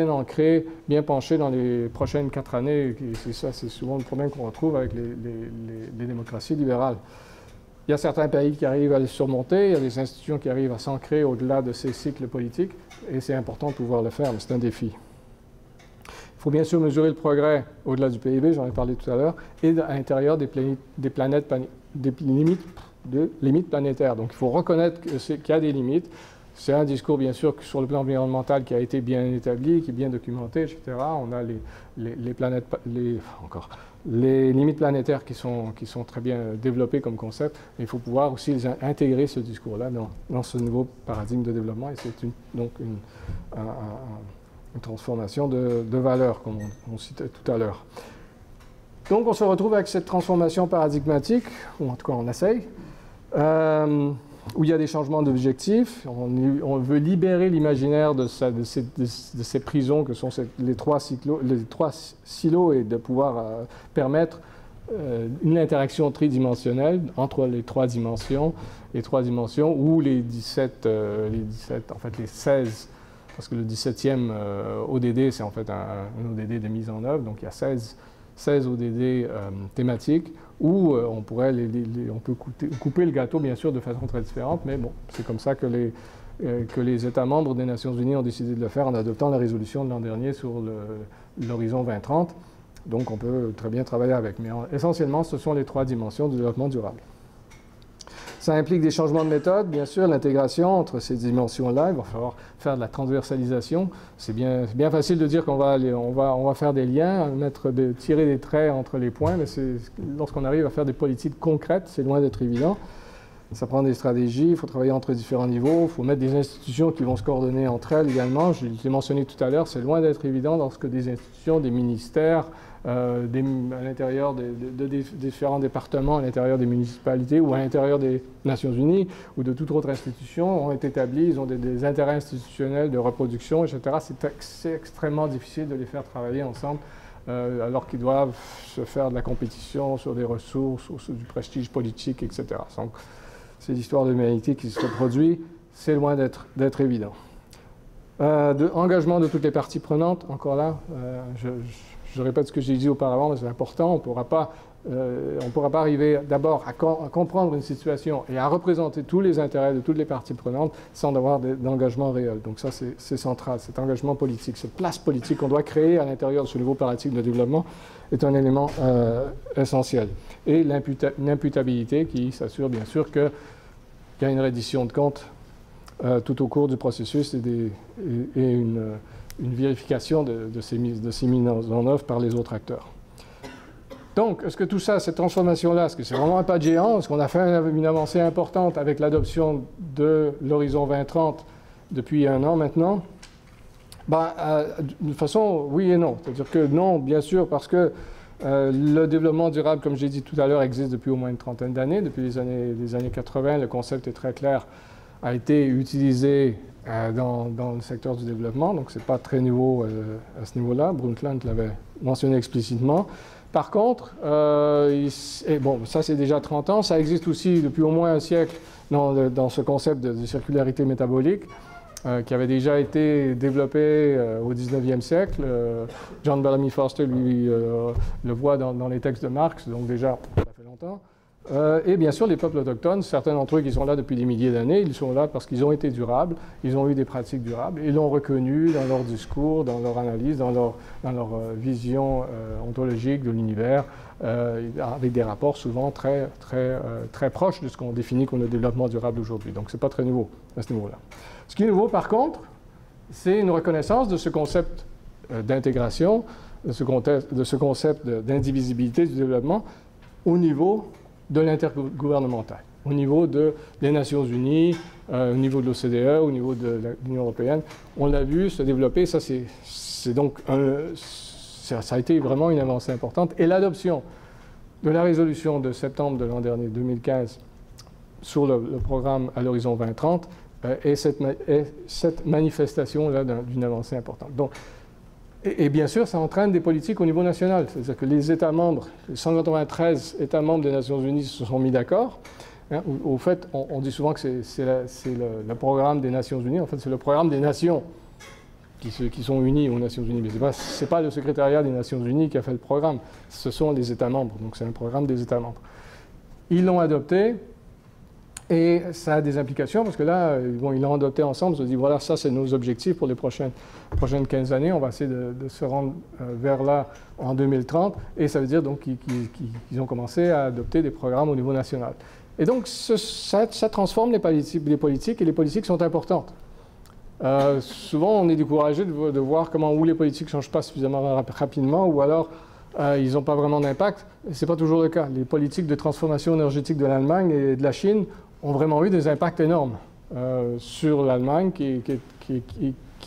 ancré, bien penché dans les prochaines 4 années. C'est souvent le problème qu'on retrouve avec les démocraties libérales. Il y a certains pays qui arrivent à les surmonter, il y a des institutions qui arrivent à s'ancrer au-delà de ces cycles politiques, et c'est important de pouvoir le faire, mais c'est un défi. Il faut bien sûr mesurer le progrès au-delà du PIB, j'en ai parlé tout à l'heure, et à l'intérieur des limites planétaires. Donc il faut reconnaître qu'il y a des limites. C'est un discours, bien sûr, sur le plan environnemental qui a été bien établi, qui est bien documenté, etc. On a les limites planétaires qui sont très bien développées comme concept, mais il faut pouvoir aussi intégrer ce discours-là dans ce nouveau paradigme de développement, et c'est donc une transformation de valeur, comme on citait tout à l'heure. Donc on se retrouve avec cette transformation paradigmatique, ou en tout cas on essaye, où il y a des changements d'objectifs. On veut libérer l'imaginaire de ces prisons que sont les trois silos et de pouvoir permettre une interaction tridimensionnelle entre les trois dimensions ou les 16, parce que le 17e ODD, c'est en fait un ODD de mise en œuvre, donc il y a 16 ODD thématiques où on peut couper le gâteau, bien sûr, de façon très différente, mais bon, c'est comme ça que les États membres des Nations Unies ont décidé de le faire en adoptant la résolution de l'an dernier sur l'horizon 2030. Donc on peut très bien travailler avec. Mais essentiellement, ce sont les 3 dimensions du développement durable. Ça implique des changements de méthode, bien sûr, l'intégration entre ces dimensions-là. Il va falloir faire de la transversalisation. C'est bien facile de dire qu'on va faire des liens, tirer des traits entre les points, mais lorsqu'on arrive à faire des politiques concrètes, c'est loin d'être évident. Ça prend des stratégies, il faut travailler entre différents niveaux, il faut mettre des institutions qui vont se coordonner entre elles également. Je l'ai mentionné tout à l'heure, c'est loin d'être évident lorsque des institutions, des ministères, à l'intérieur de différents départements, à l'intérieur des municipalités ou à l'intérieur des Nations Unies ou de toute autre institution ont été établis, ils ont des intérêts institutionnels de reproduction, etc. C'est extrêmement difficile de les faire travailler ensemble alors qu'ils doivent se faire de la compétition sur des ressources, sur du prestige politique, etc. Donc, c'est l'histoire de l'humanité qui se reproduit, c'est loin d'être évident. Engagement de toutes les parties prenantes, encore là, je répète ce que j'ai dit auparavant, mais c'est important, on ne pourra pas arriver d'abord à comprendre une situation et à représenter tous les intérêts de toutes les parties prenantes sans avoir d'engagement réel. Donc ça, c'est central, cet engagement politique, cette place politique qu'on doit créer à l'intérieur de ce nouveau paradigme de développement est un élément essentiel. Et l'imputabilité qui s'assure bien sûr qu'il y a une reddition de comptes tout au cours du processus et une vérification de ces mises en œuvre par les autres acteurs. Donc, est-ce que tout ça, cette transformation-là, est-ce que c'est vraiment un pas de géant? Est-ce qu'on a fait une avancée importante avec l'adoption de l'horizon 2030 depuis 1 an maintenant? De façon, oui et non. C'est-à-dire que non, bien sûr, parce que le développement durable, comme j'ai dit tout à l'heure, existe depuis au moins une trentaine d'années. Depuis les années 80, le concept est très clair. a été utilisé dans le secteur du développement, donc ce n'est pas très nouveau à ce niveau-là. Brundtland l'avait mentionné explicitement. Par contre, bon, ça c'est déjà 30 ans, ça existe aussi depuis au moins un siècle dans ce concept de circularité métabolique qui avait déjà été développé au 19e siècle. John Bellamy Foster, lui, le voit dans les textes de Marx, donc déjà ça fait longtemps. Et bien sûr, les peuples autochtones, certains d'entre eux qui sont là depuis des milliers d'années, ils sont là parce qu'ils ont été durables, ils ont eu des pratiques durables, ils l'ont reconnu dans leur discours, dans leur analyse, dans leur vision ontologique de l'univers, avec des rapports souvent très proches de ce qu'on définit comme le développement durable aujourd'hui. Donc, ce n'est pas très nouveau à ce niveau-là. Ce qui est nouveau, par contre, c'est une reconnaissance de ce concept d'intégration, de ce concept d'indivisibilité du développement au niveau de l'intergouvernemental, au niveau des Nations Unies, au niveau de l'OCDE, au niveau de l'Union européenne. On l'a vu se développer, ça a été vraiment une avancée importante. Et l'adoption de la résolution de septembre de l'an dernier, 2015, sur le programme à l'horizon 2030, est cette manifestation-là d'une avancée importante. Donc, et bien sûr, ça entraîne des politiques au niveau national. C'est-à-dire que les États membres, les 193 États membres des Nations Unies se sont mis d'accord. Au fait, on dit souvent que c'est le programme des Nations Unies. En fait, c'est le programme des nations qui sont unies aux Nations Unies. Mais ce n'est pas le secrétariat des Nations Unies qui a fait le programme. Ce sont les États membres. Donc, c'est un programme des États membres. Ils l'ont adopté. Et ça a des implications parce que là, ils l'ont adopté ensemble. Ils se disent, voilà, ça, c'est nos objectifs pour les prochaines 15 années. On va essayer de se rendre vers là en 2030. Et ça veut dire donc qu'ils ont commencé à adopter des programmes au niveau national. Et donc, ça transforme les politiques et les politiques sont importantes. Souvent, on est découragé de voir où les politiques ne changent pas suffisamment rapidement ou alors ils n'ont pas vraiment d'impact. Ce n'est pas toujours le cas. Les politiques de transformation énergétique de l'Allemagne et de la Chine ont vraiment eu des impacts énormes sur l'Allemagne qui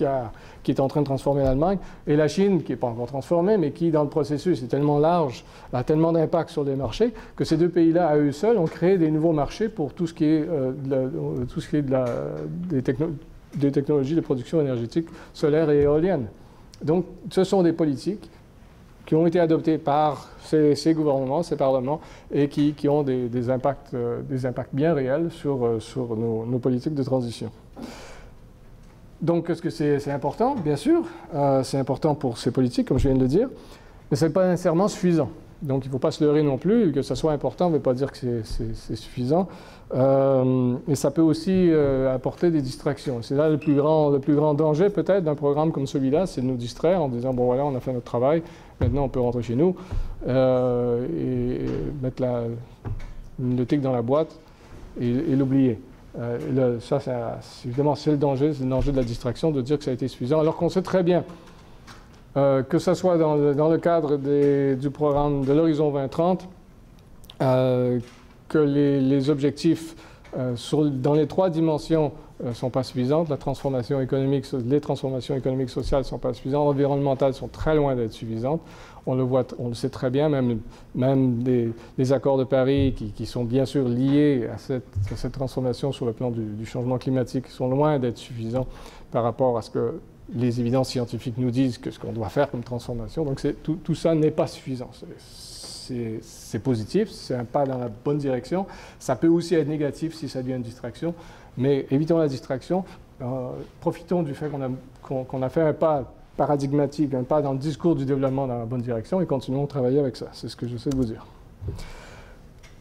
est en train de transformer l'Allemagne, et la Chine qui n'est pas encore transformée, mais qui, dans le processus, est tellement large, a tellement d'impact sur les marchés, que ces deux pays-là, à eux seuls, ont créé des nouveaux marchés pour tout ce qui est, des technologies de production énergétique solaire et éolienne. Donc, ce sont des politiques qui ont été adoptés par ces gouvernements, ces parlements, et qui ont des impacts bien réels sur nos politiques de transition. Donc, est-ce que c'est important? Bien sûr, c'est important pour ces politiques, comme je viens de le dire, mais ce n'est pas nécessairement suffisant. Donc, il ne faut pas se leurrer non plus, que ce soit important ne veut pas dire que c'est suffisant. Et ça peut aussi apporter des distractions. C'est là le plus grand danger peut-être d'un programme comme celui-là, c'est de nous distraire en disant, bon voilà, on a fait notre travail, maintenant on peut rentrer chez nous et mettre le tic dans la boîte et l'oublier. Évidemment, c'est le danger de la distraction, de dire que ça a été suffisant, alors qu'on sait très bien que ce soit dans le cadre du programme de l'Horizon 2030, que les objectifs dans les trois dimensions ne sont pas suffisants. Les transformations économiques sociales ne sont pas suffisantes. Environnementales sont très loin d'être suffisantes. On le sait très bien, même des accords de Paris qui sont bien sûr liés à cette transformation sur le plan du changement climatique sont loin d'être suffisants par rapport à ce que les évidences scientifiques nous disent que ce qu'on doit faire comme transformation. Donc tout ça n'est pas suffisant. C'est positif, c'est un pas dans la bonne direction. Ça peut aussi être négatif si ça devient une distraction, mais évitons la distraction. Profitons du fait qu'on a fait un pas paradigmatique, un pas dans le discours du développement dans la bonne direction et continuons de travailler avec ça. C'est ce que j'essaie de vous dire.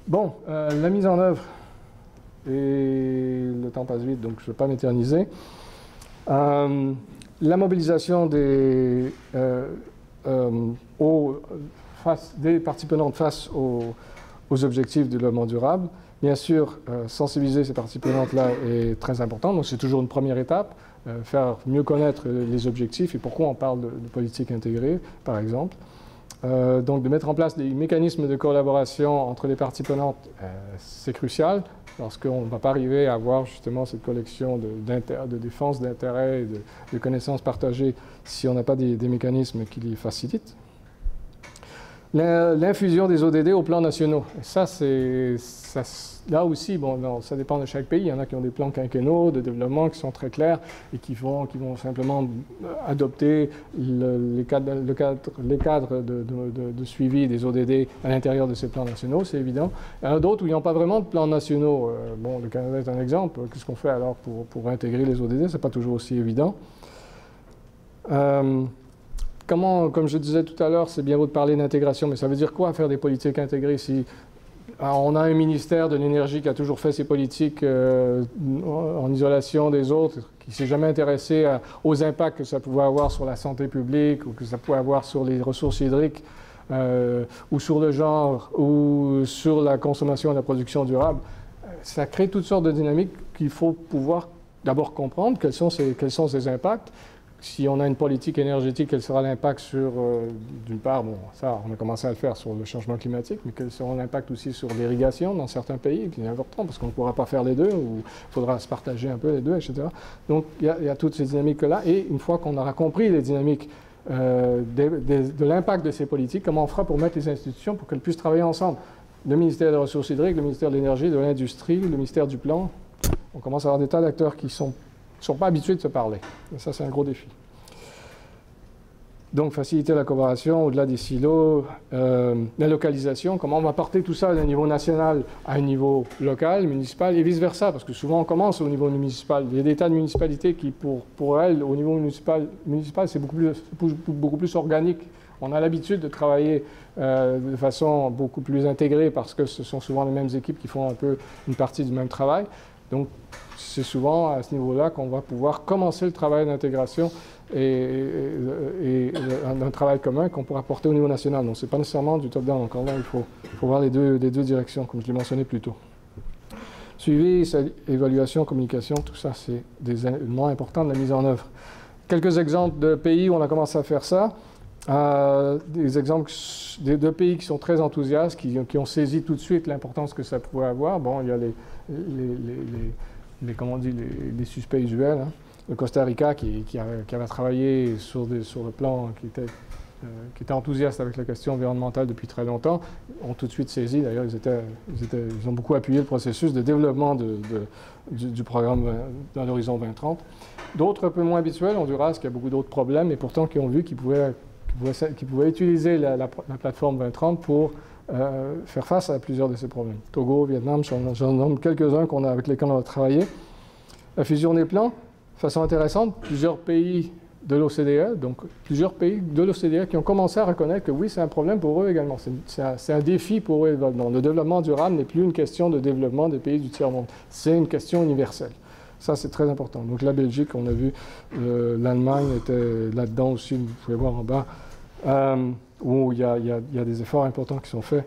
Bon, la mise en œuvre, et le temps passe vite, donc je ne vais pas m'éterniser. La mobilisation des parties prenantes face aux objectifs de développement durable. Bien sûr, sensibiliser ces parties prenantes-là est très important, donc c'est toujours une première étape, faire mieux connaître les objectifs et pourquoi on parle de politique intégrée, par exemple. Donc de mettre en place des mécanismes de collaboration entre les parties prenantes, c'est crucial, parce qu'on ne va pas arriver à avoir justement cette collection de défense d'intérêts et de connaissances partagées si on n'a pas des mécanismes qui les facilitent. L'infusion des ODD aux plans nationaux. Et ça, là aussi, bon, ça dépend de chaque pays. Il y en a qui ont des plans quinquennaux de développement qui sont très clairs et qui vont simplement adopter les cadres de suivi des ODD à l'intérieur de ces plans nationaux, c'est évident. Il y en a d'autres où ils n'ont pas vraiment de plans nationaux. Bon, le Canada est un exemple. Qu'est-ce qu'on fait alors pour intégrer les ODD? Ce n'est pas toujours aussi évident. Comme je disais tout à l'heure, c'est bien beau de parler d'intégration, mais ça veut dire quoi faire des politiques intégrées si on a un ministère de l'énergie qui a toujours fait ses politiques en isolation des autres, qui ne s'est jamais intéressé aux impacts que ça pouvait avoir sur la santé publique ou que ça pouvait avoir sur les ressources hydriques ou sur le genre ou sur la consommation et la production durable. Ça crée toutes sortes de dynamiques qu'il faut pouvoir d'abord comprendre quels sont ces impacts. Si on a une politique énergétique, quel sera l'impact sur, d'une part, bon, ça, on a commencé à le faire sur le changement climatique, mais quel sera l'impact aussi sur l'irrigation dans certains pays, qui est important, parce qu'on ne pourra pas faire les deux, ou il faudra se partager un peu les deux, etc. Donc, il y a toutes ces dynamiques-là, et une fois qu'on aura compris les dynamiques de l'impact de ces politiques, comment on fera pour mettre les institutions pour qu'elles puissent travailler ensemble? Le ministère des Ressources hydriques, le ministère de l'Énergie, de l'Industrie, le ministère du Plan, on commence à avoir des tas d'acteurs qui ne sont pas habitués de se parler. Et ça, c'est un gros défi. Donc, faciliter la coopération au-delà des silos, la localisation, comment on va porter tout ça d'un niveau national à un niveau local, municipal, et vice-versa, parce que souvent on commence au niveau municipal. Il y a des tas de municipalités qui, pour elles, au niveau municipal c'est beaucoup plus organique. On a l'habitude de travailler de façon beaucoup plus intégrée parce que ce sont souvent les mêmes équipes qui font un peu une partie du même travail. Donc, c'est souvent à ce niveau-là qu'on va pouvoir commencer le travail d'intégration et un travail commun qu'on pourra porter au niveau national. Donc, ce n'est pas nécessairement du top-down. Encore là, il faut voir les deux directions, comme je l'ai mentionné plus tôt. Suivi, évaluation, communication, tout ça, c'est des éléments importants de la mise en œuvre. Quelques exemples de pays où on a commencé à faire ça. Des exemples de pays qui sont très enthousiastes, qui ont saisi tout de suite l'importance que ça pouvait avoir. Bon, il y a les suspects usuels. Hein. Le Costa Rica qui avait travaillé sur le plan, qui était enthousiaste avec la question environnementale depuis très longtemps, ont tout de suite saisi. D'ailleurs, ils ont beaucoup appuyé le processus de développement du programme dans l'horizon 2030. D'autres un peu moins habituels, Honduras, qui a beaucoup d'autres problèmes, et pourtant qui ont vu qu'ils pouvaient utiliser la plateforme 2030 pour faire face à plusieurs de ces problèmes. Togo, Vietnam, j'en nomme quelques-uns avec lesquels on a travaillé. La fusion des plans, de façon intéressante, plusieurs pays de l'OCDE, donc plusieurs pays de l'OCDE qui ont commencé à reconnaître que oui, c'est un problème pour eux également. C'est un défi pour eux également. Le développement durable n'est plus une question de développement des pays du tiers-monde. C'est une question universelle. Ça, c'est très important. Donc la Belgique, on a vu, l'Allemagne était là-dedans aussi, vous pouvez voir en bas, où il y a des efforts importants qui sont faits,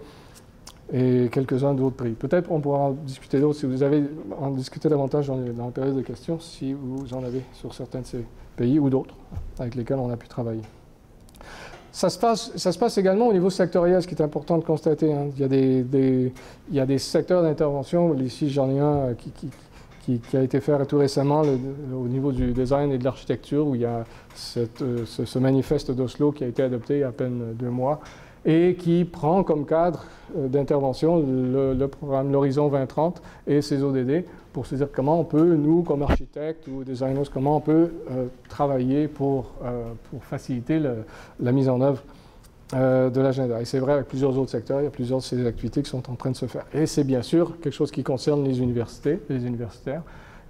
et quelques-uns d'autres pays. Peut-être on pourra en discuter d'autres si vous avez en discuté davantage dans la période de questions, si vous en avez sur certains de ces pays ou d'autres avec lesquels on a pu travailler. Ça se passe également au niveau sectoriel, ce qui est important de constater. Hein. Il y a des secteurs d'intervention. Ici, j'en ai un qui a été fait tout récemment au niveau du design et de l'architecture, où il y a ce manifeste d'Oslo qui a été adopté il y a à peine 2 mois et qui prend comme cadre d'intervention le programme l'Horizon 2030 et ses ODD pour se dire comment on peut, nous, comme architectes ou designers, comment on peut travailler pour faciliter la mise en œuvre de l'agenda. Et c'est vrai avec plusieurs autres secteurs, il y a plusieurs de ces activités qui sont en train de se faire. Et c'est bien sûr quelque chose qui concerne les universités, les universitaires.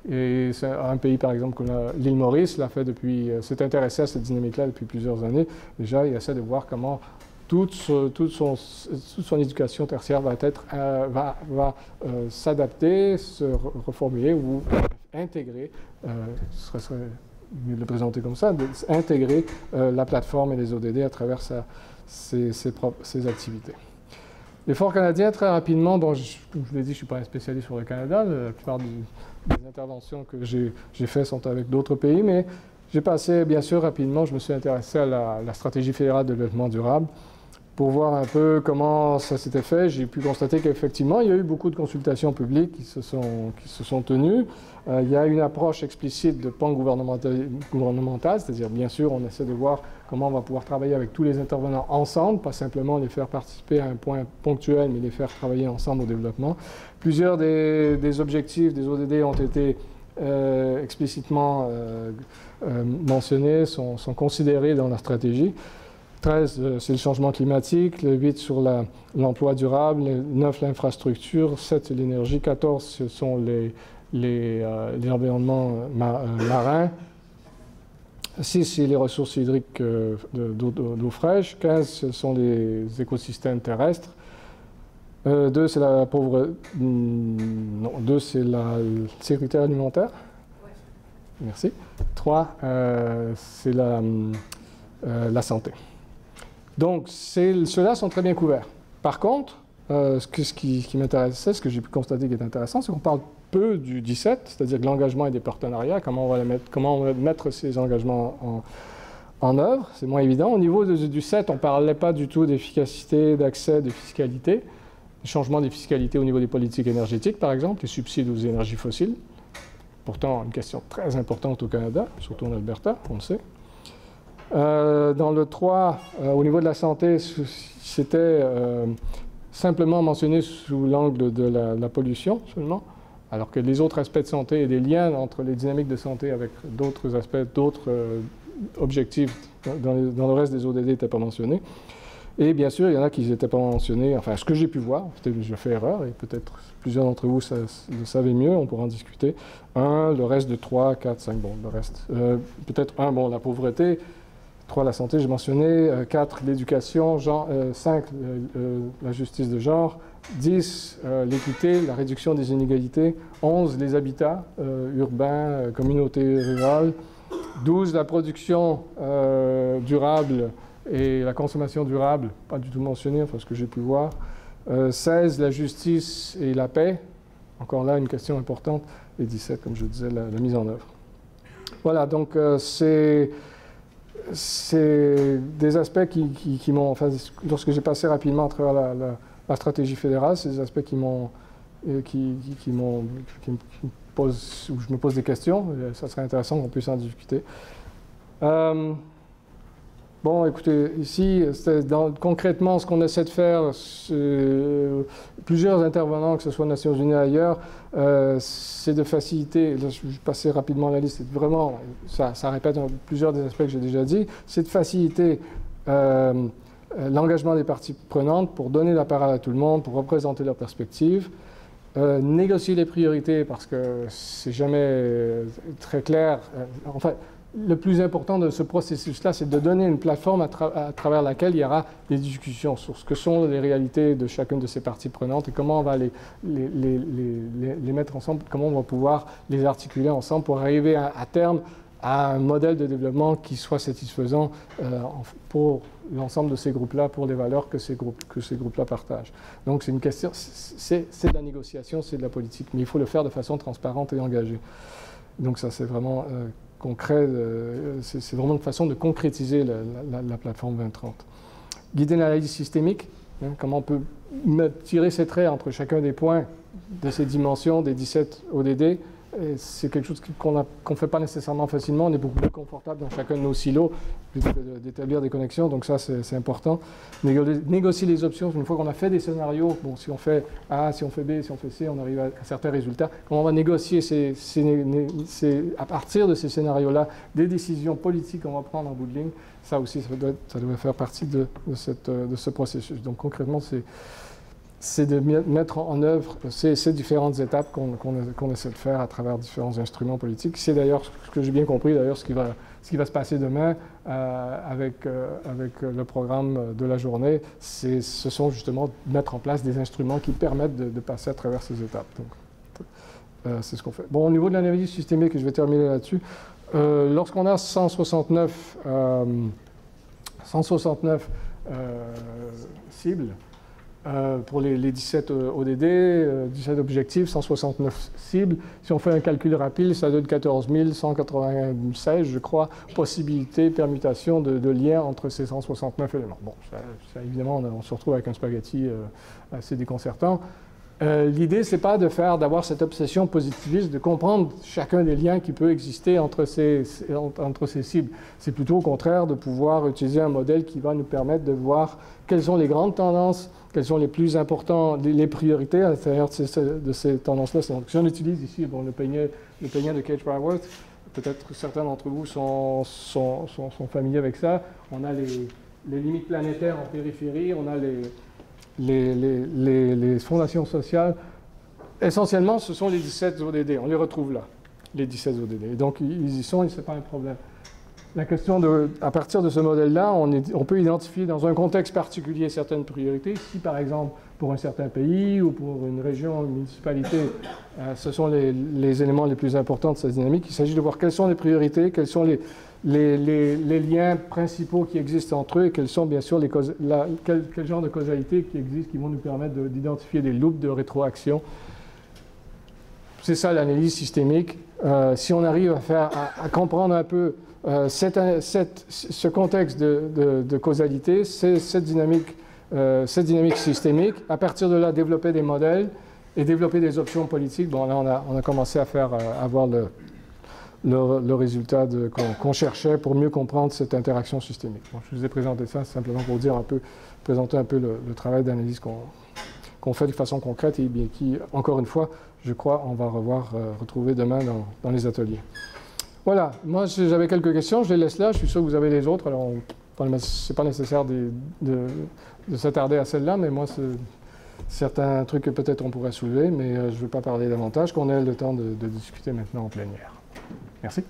Et c'est un pays, par exemple, comme l'île Maurice, s'est intéressé à cette dynamique-là depuis plusieurs années. Déjà, il essaie de voir comment toute son éducation tertiaire va s'adapter, se reformuler ou intégrer, ce serait mieux de le présenter comme ça, intégrer la plateforme et les ODD à travers ses activités. L'effort canadien, très rapidement, bon, comme je vous l'ai dit, je ne suis pas un spécialiste sur le Canada, la plupart des interventions que j'ai faites sont avec d'autres pays, mais j'ai passé, bien sûr, rapidement, je me suis intéressé à la stratégie fédérale de développement durable pour voir un peu comment ça s'était fait, j'ai pu constater qu'effectivement, il y a eu beaucoup de consultations publiques qui se sont tenues. Il y a une approche explicite de pan gouvernemental, c'est-à-dire, bien sûr, on essaie de voir comment on va pouvoir travailler avec tous les intervenants ensemble, pas simplement les faire participer à un point ponctuel, mais les faire travailler ensemble au développement. Plusieurs des objectifs des ODD ont été explicitement mentionnés, sont considérés dans la stratégie. 13, c'est le changement climatique. Le 8 sur l'emploi durable. Le 9, l'infrastructure. 7, c'est l'énergie. 14, ce sont les environnements marins. 6, c'est les ressources hydriques d'eau fraîche. 15, ce sont les écosystèmes terrestres. 2, c'est la pauvreté. Non, 2, c'est la sécurité alimentaire. Merci. 3, c'est la santé. Donc, ceux-là sont très bien couverts. Par contre, ce qui m'intéressait, ce que j'ai pu constater qui est intéressant, c'est qu'on parle peu du 17, c'est-à-dire de l'engagement et des partenariats, comment on va mettre ces engagements en œuvre. C'est moins évident. Au niveau du 7, on ne parlait pas du tout d'efficacité, d'accès, de fiscalité. Changement des fiscalités au niveau des politiques énergétiques, par exemple, les subsides aux énergies fossiles. Pourtant, une question très importante au Canada, surtout en Alberta, on le sait. Dans le 3, au niveau de la santé, c'était simplement mentionné sous l'angle de la pollution seulement, alors que les autres aspects de santé et des liens entre les dynamiques de santé avec d'autres aspects, d'autres objectifs dans le reste des ODD n'étaient pas mentionnés. Et bien sûr, il y en a qui n'étaient pas mentionnés, enfin ce que j'ai pu voir, peut-être je fais erreur, et peut-être plusieurs d'entre vous le savez mieux, on pourra en discuter. 1, le reste de 3, 4, 5, bon, le reste. Peut-être 1, bon, la pauvreté. 3, la santé, j'ai mentionné. 4, l'éducation. 5, la justice de genre. 10, l'équité, la réduction des inégalités. 11, les habitats urbains, communautés rurales. 12, la production durable et la consommation durable, pas du tout mentionné, enfin ce que j'ai pu voir. 16, la justice et la paix. Encore là, une question importante. Et 17, comme je disais, la mise en œuvre. Voilà, donc c'est des aspects qui m'ont, enfin, lorsque j'ai passé rapidement à travers la stratégie fédérale, c'est des aspects où je me pose des questions. Ça serait intéressant qu'on puisse en discuter. Bon, écoutez, ici, concrètement, ce qu'on essaie de faire, plusieurs intervenants, que ce soit aux Nations Unies ou ailleurs, c'est de faciliter, là, je vais passer rapidement la liste, vraiment, ça répète plusieurs des aspects que j'ai déjà dit, c'est de faciliter l'engagement des parties prenantes pour donner la parole à tout le monde, pour représenter leurs perspectives, négocier les priorités parce que c'est jamais très clair. Enfin, le plus important de ce processus-là, c'est de donner une plateforme à travers laquelle il y aura des discussions sur ce que sont les réalités de chacune de ces parties prenantes et comment on va les mettre ensemble, comment on va pouvoir les articuler ensemble pour arriver à terme à un modèle de développement qui soit satisfaisant pour l'ensemble de ces groupes-là, pour les valeurs que ces groupes-là partagent. Donc c'est une question, c'est de la négociation, c'est de la politique, mais il faut le faire de façon transparente et engagée. Donc ça, c'est vraiment concret, c'est vraiment une façon de concrétiser la plateforme 2030. Guider l'analyse systémique, hein, comment on peut tirer ces traits entre chacun des points de ces dimensions, des 17 ODD. C'est quelque chose qu'on ne fait pas nécessairement facilement. On est beaucoup plus confortable dans chacun de nos silos plutôt que d'établir des connexions. Donc ça, c'est important. Négocier les options. Une fois qu'on a fait des scénarios, bon, si on fait A, si on fait B, si on fait C, on arrive à certains résultats. Comment on va négocier à partir de ces scénarios-là des décisions politiques qu'on va prendre en bout de ligne. Ça aussi, ça doit faire partie de ce processus. Donc concrètement, c'est de mettre en œuvre ces différentes étapes qu'on essaie de faire à travers différents instruments politiques. C'est d'ailleurs ce que j'ai bien compris, d'ailleurs, ce qui va se passer demain avec le programme de la journée. Ce sont justement mettre en place des instruments qui permettent de passer à travers ces étapes. Donc, c'est ce qu'on fait. Bon, au niveau de l'analyse systémique, je vais terminer là-dessus. Lorsqu'on a 169 cibles, pour les 17 ODD, 17 objectifs, 169 cibles. Si on fait un calcul rapide, ça donne 14 196, je crois, possibilités, permutations de liens entre ces 169 éléments. Bon, ça, évidemment, on se retrouve avec un spaghetti assez déconcertant. L'idée, c'est pas d'avoir cette obsession positiviste, de comprendre chacun des liens qui peut exister entre ces cibles. C'est plutôt au contraire de pouvoir utiliser un modèle qui va nous permettre de voir quelles sont les grandes tendances, quelles sont les plus importantes, les priorités à l'intérieur de ces tendances-là. Donc, si on utilise ici le peignat de Cage-Raworth, peut-être que certains d'entre vous sont familiers avec ça. On a les limites planétaires en périphérie, on a les fondations sociales. Essentiellement, ce sont les 17 ODD. On les retrouve là, les 17 ODD. Et donc, ils y sont et ce n'est pas un problème. La question à partir de ce modèle-là, on peut identifier dans un contexte particulier certaines priorités. Si, par exemple, pour un certain pays ou pour une région, une municipalité, ce sont les éléments les plus importants de cette dynamique, il s'agit de voir quelles sont les priorités, quels sont les liens principaux qui existent entre eux et quels sont, bien sûr, quel genre de causalité qui existent qui vont nous permettre d'identifier des loupes de rétroaction. C'est ça l'analyse systémique. Si on arrive à comprendre un peu ce contexte de causalité, cette dynamique systémique, à partir de là, développer des modèles et développer des options politiques. Bon, là, on a commencé à avoir le résultat qu'on cherchait pour mieux comprendre cette interaction systémique. Bon, je vous ai présenté ça simplement pour présenter un peu le travail d'analyse qu'on fait de façon concrète et bien qui, encore une fois, je crois, on va retrouver demain dans les ateliers. Voilà, moi j'avais quelques questions, je les laisse là, je suis sûr que vous avez les autres, alors c'est pas nécessaire de s'attarder à celle-là, mais moi c'est certains trucs que peut-être on pourrait soulever, mais je ne veux pas parler davantage, qu'on ait le temps de discuter maintenant en plénière. Merci.